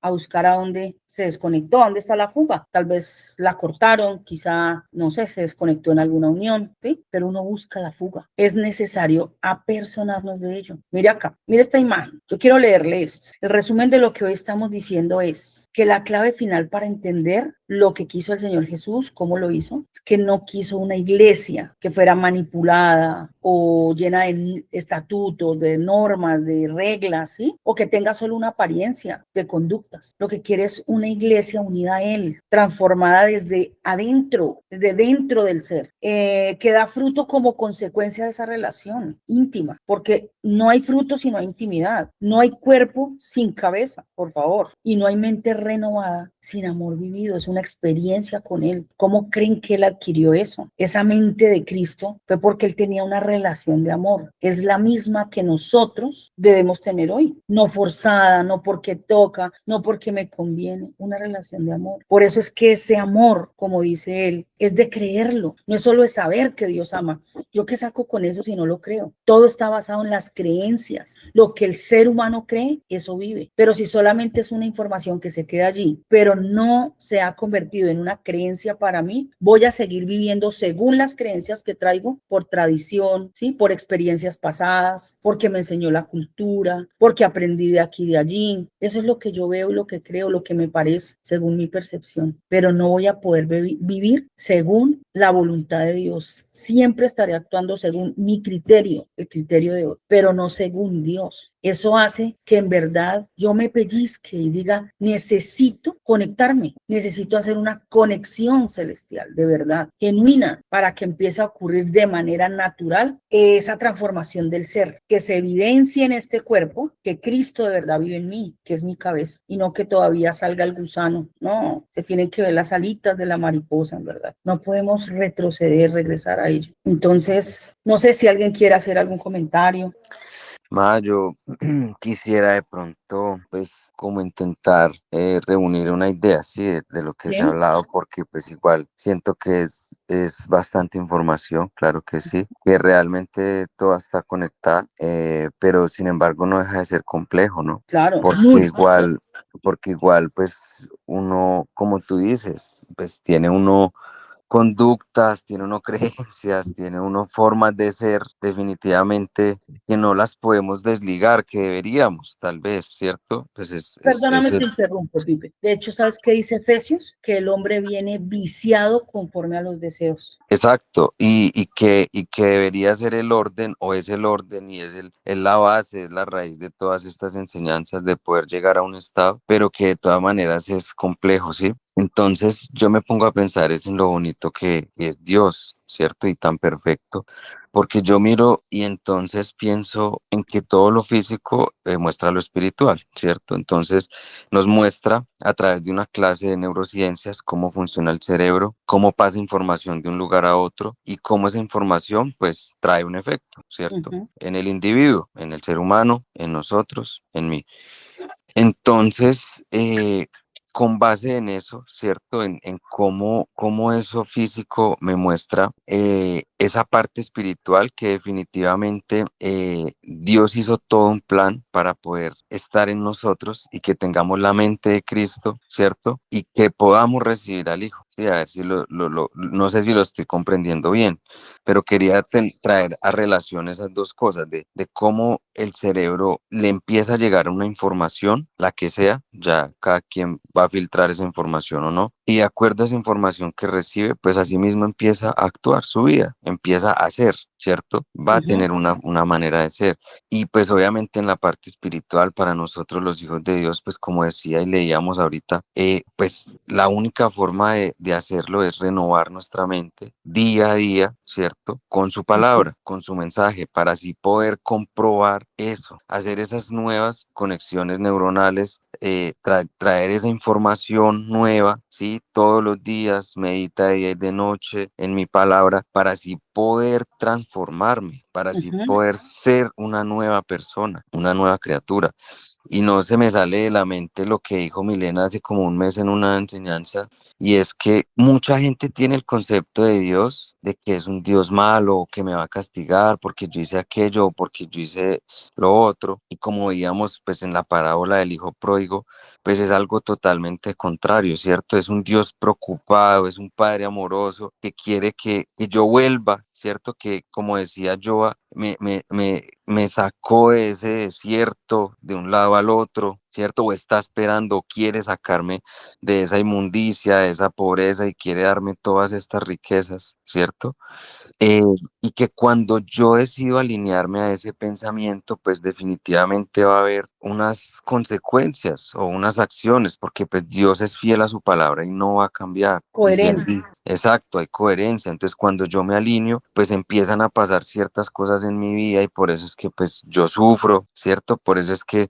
a buscar a dónde se desconectó, a dónde está la fuga. Tal vez la cortaron, quizá, no sé, se desconectó en alguna unión, ¿sí? Pero uno busca la fuga. Es necesario apersonarnos de ello. Mire acá, mire esta imagen. Yo quiero leerle esto. El resumen de lo que hoy estamos diciendo es que la clave final para entender lo que quiso el Señor Jesús, cómo lo hizo, es que no quiso una iglesia que fuera manipulada o llena de estatutos, de normas, de reglas, ¿sí? O que tenga solo una apariencia de conductas. Lo que quiere es una iglesia unida a Él, transformada desde adentro, desde dentro del ser, que da fruto como consecuencia de esa relación íntima, porque no hay fruto si no hay intimidad, no hay cuerpo sin cabeza, por favor, y no hay mente renovada sin amor vivido. Es una experiencia con Él. ¿Cómo creen que Él adquirió eso? Esa mente de Cristo fue porque Él tenía una relación de amor, es la misma que nosotros debemos tener hoy, no forzada, no porque toca, no porque me conviene, una relación de amor. Por eso es que ese amor, como dice él, es de creerlo, no es solo de saber que Dios ama. ¿Yo qué saco con eso si no lo creo? Todo está basado en las creencias. Lo que el ser humano cree, eso vive. Pero si solamente es una información que se queda allí, pero no se ha convertido en una creencia para mí, voy a seguir viviendo según las creencias que traigo por tradición, ¿sí? Por experiencias pasadas, porque me enseñó la cultura, porque aprendí de aquí y de allí. Eso es lo que yo veo y lo que creo, lo que me parece según mi percepción. Pero no voy a poder vivir según la voluntad de Dios. Siempre estaré actuando según mi criterio, el criterio de Dios, pero no según Dios. Eso hace que en verdad yo me pellizque y diga, necesito conectarme, necesito hacer una conexión celestial, de verdad, genuina, para que empiece a ocurrir de manera natural esa transformación del ser, que se evidencie en este cuerpo, que Cristo de verdad vive en mí, que es mi cabeza, y no que todavía salga el gusano. No, se tienen que ver las alitas de la mariposa, en verdad. No podemos retroceder, regresar a ello. Entonces, no sé si alguien quiere hacer algún comentario. Yo quisiera de pronto, pues, como intentar reunir una idea, sí, de lo que se ha ¿Sí? hablado, porque pues igual siento que es bastante información, claro que sí, que realmente toda está conectada, pero sin embargo no deja de ser complejo, ¿no? Claro, Porque muy. igual, pues, uno, como tú dices, pues tiene uno conductas, tiene uno creencias, tiene uno formas de ser definitivamente que no las podemos desligar, que deberíamos, tal vez, ¿cierto? Pues Perdóname, te interrumpo, Pipe. De hecho, ¿sabes qué dice Efesios? Que el hombre viene viciado conforme a los deseos. exacto, y que debería ser el orden, o es el orden, y es la base, es la raíz de todas estas enseñanzas de poder llegar a un estado, pero que de todas maneras es complejo, ¿sí? Entonces yo me pongo a pensar es en lo bonito que es Dios, ¿cierto? Y tan perfecto, porque yo miro y entonces pienso en que todo lo físico muestra lo espiritual, ¿cierto? Entonces nos muestra a través de una clase de neurociencias cómo funciona el cerebro, cómo pasa información de un lugar a otro y cómo esa información pues trae un efecto, ¿cierto? Ujú. En el individuo, en el ser humano, en nosotros, en mí. Entonces, con base en eso, ¿cierto? En cómo eso físico me muestra esa parte espiritual que definitivamente Dios hizo todo un plan para poder estar en nosotros y que tengamos la mente de Cristo, ¿cierto? Y que podamos recibir al Hijo. Sí, a ver si no sé si lo estoy comprendiendo bien, pero quería traer a relación esas dos cosas, de cómo el cerebro le empieza a llegar una información, la que sea, ya cada quien va a filtrar esa información o no, y de acuerdo a esa información que recibe, pues así mismo empieza a actuar su vida, empieza a hacer, ¿cierto? Va a Ujú. tener una manera de ser. Y pues obviamente en la parte espiritual, para nosotros los hijos de Dios, pues como decía y leíamos ahorita, pues la única forma de hacerlo es renovar nuestra mente día a día, ¿cierto? Con su palabra, con su mensaje, para así poder comprobar eso, hacer esas nuevas conexiones neuronales, traer esa información nueva, ¿sí? Todos los días, medita de día y de noche en mi palabra, para así poder transformarme, para así Ujú. poder ser una nueva persona, una nueva criatura. Y no se me sale de la mente lo que dijo Milena hace como un mes en una enseñanza, y es que mucha gente tiene el concepto de Dios, de que es un Dios malo, que me va a castigar porque yo hice aquello, o porque yo hice lo otro, y como veíamos pues en la parábola del hijo pródigo, pues es algo totalmente contrario, ¿cierto? Es un Dios preocupado, es un padre amoroso que quiere que yo vuelva, ¿cierto? Que como decía Joa, me sacó de ese desierto de un lado al otro, ¿cierto? O está esperando, o quiere sacarme de esa inmundicia, de esa pobreza, y quiere darme todas estas riquezas, ¿cierto? Eh, y que cuando yo decido alinearme a ese pensamiento, pues definitivamente va a haber unas consecuencias o unas acciones, porque pues Dios es fiel a su palabra y no va a cambiar. Y si él Coherencia. exacto, hay coherencia. Entonces cuando yo me alineo, pues empiezan a pasar ciertas cosas en mi vida, y por eso es que pues yo sufro, ¿cierto? Por eso es que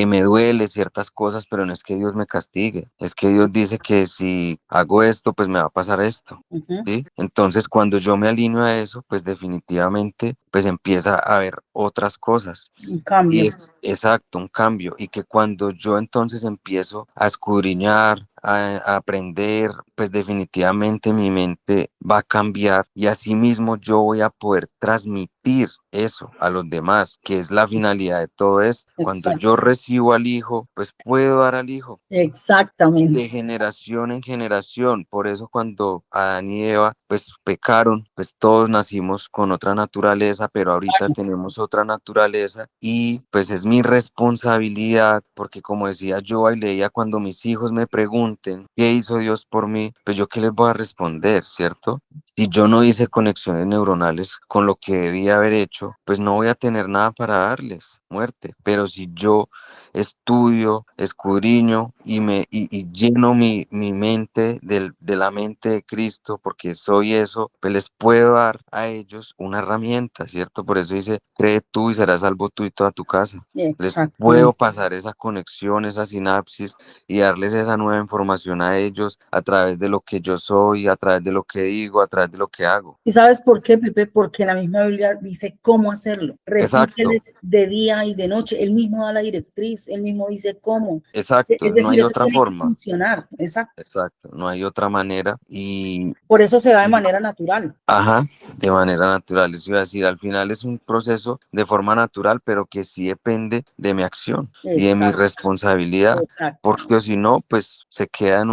me duele ciertas cosas, pero no es que Dios me castigue, es que Dios dice que si hago esto, pues me va a pasar esto. Ujú. ¿Sí? Entonces, cuando yo me alineo a eso, pues definitivamente, pues empieza a haber otras cosas. Un cambio. Y es exacto, un cambio. Y que cuando yo entonces empiezo a escudriñar, a aprender, pues definitivamente mi mente va a cambiar y asimismo yo voy a poder transmitir eso a los demás, que es la finalidad de todo esto. Cuando Exacto. yo recibo al hijo, pues puedo dar al hijo de Exactamente. generación en generación. Por eso cuando Adán y Eva pues pecaron, pues todos nacimos con otra naturaleza, pero ahorita tenemos otra naturaleza y pues es mi responsabilidad, porque como decía yo y leía, cuando mis hijos me pregunten qué hizo Dios por mí, pues yo qué les voy a responder, ¿cierto? Si yo no hice conexiones neuronales con lo que debía haber hecho, pues no voy a tener nada para darles, muerte. Pero si yo estudio, escudriño y lleno mi mente de la mente de Cristo, porque soy eso, pues les puedo dar a ellos una herramienta, ¿cierto? Por eso dice, cree tú y serás salvo tú y toda tu casa. Les puedo Exactamente. pasar esa conexión, esa sinapsis y darles esa nueva información a ellos a través de lo que yo soy, a través de lo que digo, a través de lo que hago. ¿Y sabes por qué, Pepe? Porque la misma Biblia dice cómo hacerlo. Exacto, Repíteles de día y de noche. Él mismo da la directriz, él mismo dice cómo. exacto, Es no decir, hay eso otra tiene que forma. funcionar. Exacto. Exacto, no hay otra manera y, Por eso se da de manera natural. ajá, de manera natural. Eso iba a decir, al final es un proceso de forma natural, pero que sí depende de mi acción y de mi Exacto. responsabilidad, Exacto. porque si no, pues se queda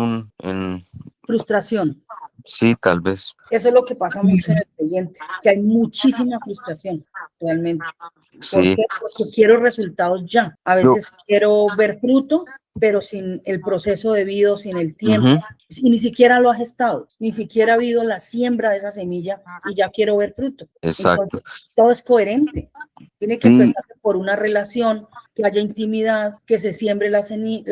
Frustración. sí, tal vez, Eso es lo que pasa mucho en el creyente, que hay muchísima frustración, realmente. ¿Por sí, qué? Porque quiero resultados ya. A yo, veces quiero ver fruto, pero sin el proceso debido, sin el tiempo, ujú, y ni siquiera lo ha gestado, ni siquiera ha habido la siembra de esa semilla y ya quiero ver fruto. exacto, Entonces, todo es coherente. Tiene que sí, empezar por una relación, que haya intimidad, que se siembre la semilla,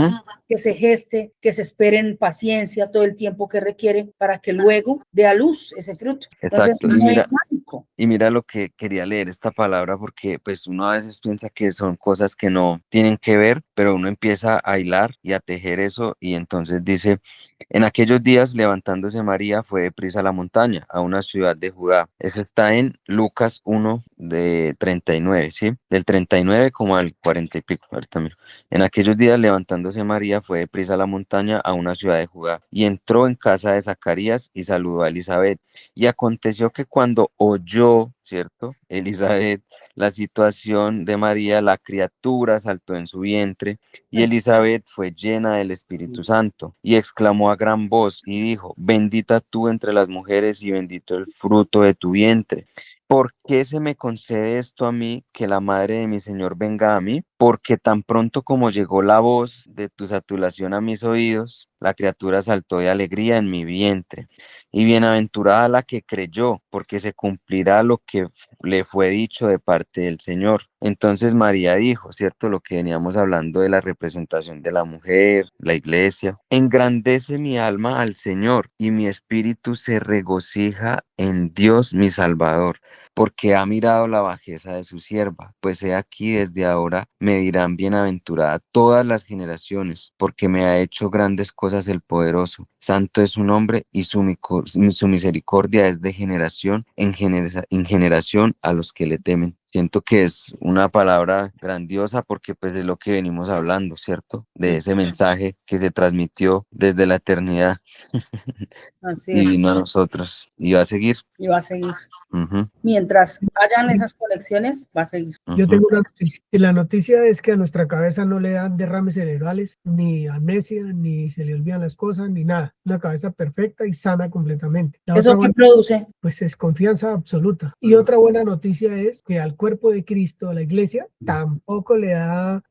ujú, que se geste, que se espere en paciencia todo el tiempo que requiere para que luego dé a luz ese fruto. Entonces, exacto, no es mágico. y mira lo que quería leer esta palabra porque pues uno a veces piensa que son cosas que no tienen que ver, pero uno empieza a hilar y a tejer eso y entonces dice, en aquellos días levantándose María fue deprisa a la montaña, a una ciudad de Judá. Eso está en Lucas 1 de 39, ¿sí? Del 39 como al 40 y pico, ahorita miro. En aquellos días levantándose María fue deprisa a la montaña, a una ciudad de Judá, y entró en casa de Zacarías y saludó a Elizabeth. Y aconteció que cuando oyó, ¿cierto? Elizabeth, la situación de María, la criatura saltó en su vientre y Elizabeth fue llena del Espíritu Santo y exclamó a gran voz y dijo, bendita tú entre las mujeres y bendito el fruto de tu vientre. ¿Por qué se me concede esto a mí, que la madre de mi Señor venga a mí? Porque tan pronto como llegó la voz de tu saturación a mis oídos, la criatura saltó de alegría en mi vientre. Y bienaventurada la que creyó, porque se cumplirá lo que le fue dicho de parte del Señor. Entonces María dijo, ¿cierto? Lo que veníamos hablando de la representación de la mujer, la iglesia. Engrandece mi alma al Señor y mi espíritu se regocija en Dios mi Salvador, porque ha mirado la bajeza de su sierva. Pues he aquí desde ahora me dirán bienaventurada todas las generaciones, porque me ha hecho grandes cosas el poderoso. Santo es su nombre y su misericordia es de generación en generación a los que le temen. Siento que es una palabra grandiosa porque pues es lo que venimos hablando, ¿cierto? De ese mensaje que se transmitió desde la eternidad Así y es. vino a nosotros y va a seguir. Y va a seguir. Ujú, Mientras hayan esas conexiones, va a seguir. Yo ujú. tengo una noticia, y la noticia es que a nuestra cabeza no le dan derrames cerebrales, ni amnesia, ni se le olvidan las cosas, ni nada. Una cabeza perfecta y sana completamente. La otra ¿Eso qué buena, produce? pues es confianza absoluta. Y otra buena noticia es que al cuerpo de Cristo, a la iglesia, tampoco le da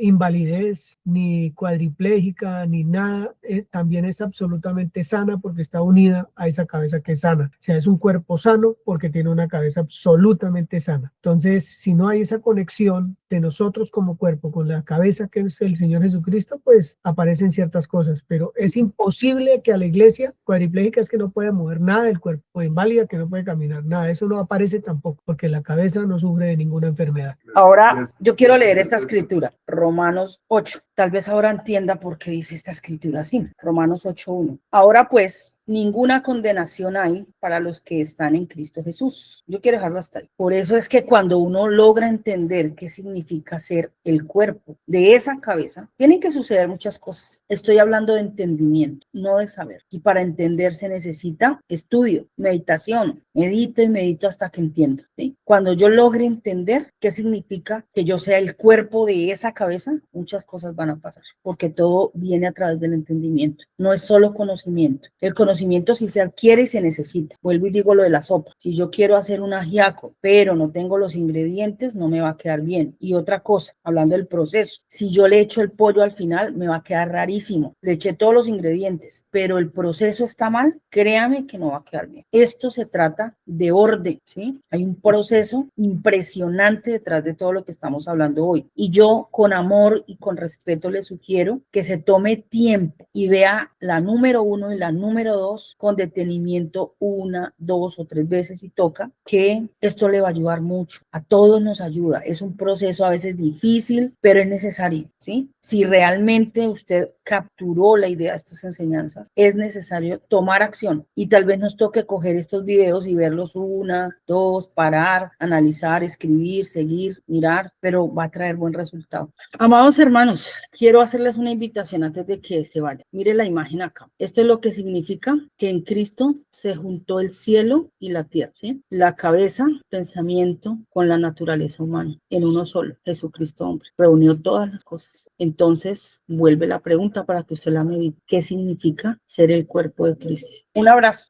invalidez, ni cuadriplégica, ni nada. También es absolutamente sana porque está unida a esa cabeza que es sana. O sea, es un cuerpo sano porque tiene una cabeza absolutamente sana. Entonces, si no hay esa conexión de nosotros como cuerpo, con la cabeza que es el Señor Jesucristo, pues aparecen ciertas cosas, pero es imposible que a la iglesia cuadriplégica es que no pueda mover nada del cuerpo, o inválida que no puede caminar, nada, eso no aparece tampoco, porque la cabeza no sufre de ninguna enfermedad. Ahora yo quiero leer esta escritura, Romanos 8. Tal vez ahora entienda por qué dice esta escritura así, Romanos 8:1. Ahora pues, ninguna condenación hay para los que están en Cristo Jesús. Yo quiero dejarlo hasta ahí. Por eso es que cuando uno logra entender qué significa ser el cuerpo de esa cabeza, tienen que suceder muchas cosas. Estoy hablando de entendimiento, no de saber. Y para entender se necesita estudio, meditación. Medito y medito hasta que entiendo, ¿sí? Cuando yo logre entender qué significa que yo sea el cuerpo de esa cabeza, muchas cosas van a pasar, porque todo viene a través del entendimiento. No es solo conocimiento. El conocimiento sí se adquiere y se necesita. Vuelvo y digo lo de la sopa. Si yo quiero hacer un ajiaco, pero no tengo los ingredientes, no me va a quedar bien. Y otra cosa, hablando del proceso, si yo le echo el pollo al final, me va a quedar rarísimo. Le eché todos los ingredientes, pero el proceso está mal, créame que no va a quedar bien. Esto se trata de orden, ¿sí? Hay un proceso impresionante detrás de todo lo que estamos hablando hoy. Y yo con amor y con respeto le sugiero que se tome tiempo y vea la número 1 y la número 2 con detenimiento 1, 2 o 3 veces si toca, que esto le va a ayudar mucho. A todos nos ayuda. Es un proceso a veces difícil, pero es necesario, ¿sí? Si realmente usted capturó la idea de estas enseñanzas, es necesario tomar acción y tal vez nos toque coger estos videos y verlos 1, 2, parar, analizar, escribir, seguir, mirar, pero va a traer buen resultado. Amados hermanos, quiero hacerles una invitación antes de que se vayan. Mire la imagen acá. Esto es lo que significa que en Cristo se juntó el cielo y la tierra, ¿sí? La cabeza, pensamiento con la naturaleza humana en uno solo, Jesucristo hombre. Reunió todas las cosas. Entonces, vuelve la pregunta para que usted la medite. ¿Qué significa ser el cuerpo de Cristo? Un abrazo.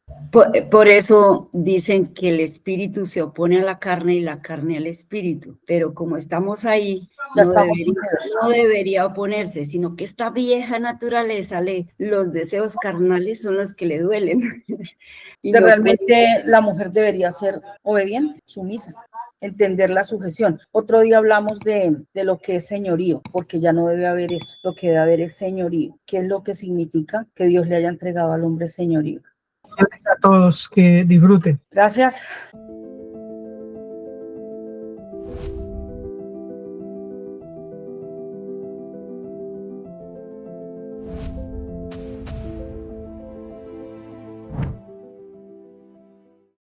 Por eso dicen que el espíritu se opone a la carne y la carne al espíritu, pero como estamos ahí, Ya no estamos no debería oponerse, sino que esta vieja naturaleza, los deseos carnales son los que le duelen. Y que no realmente la mujer debería ser obediente, sumisa, entender la sujeción. Otro día hablamos de lo que es señorío, porque ya no debe haber eso. Lo que debe haber es señorío. ¿Qué es lo que significa que Dios le haya entregado al hombre señorío? A todos que disfruten. Gracias.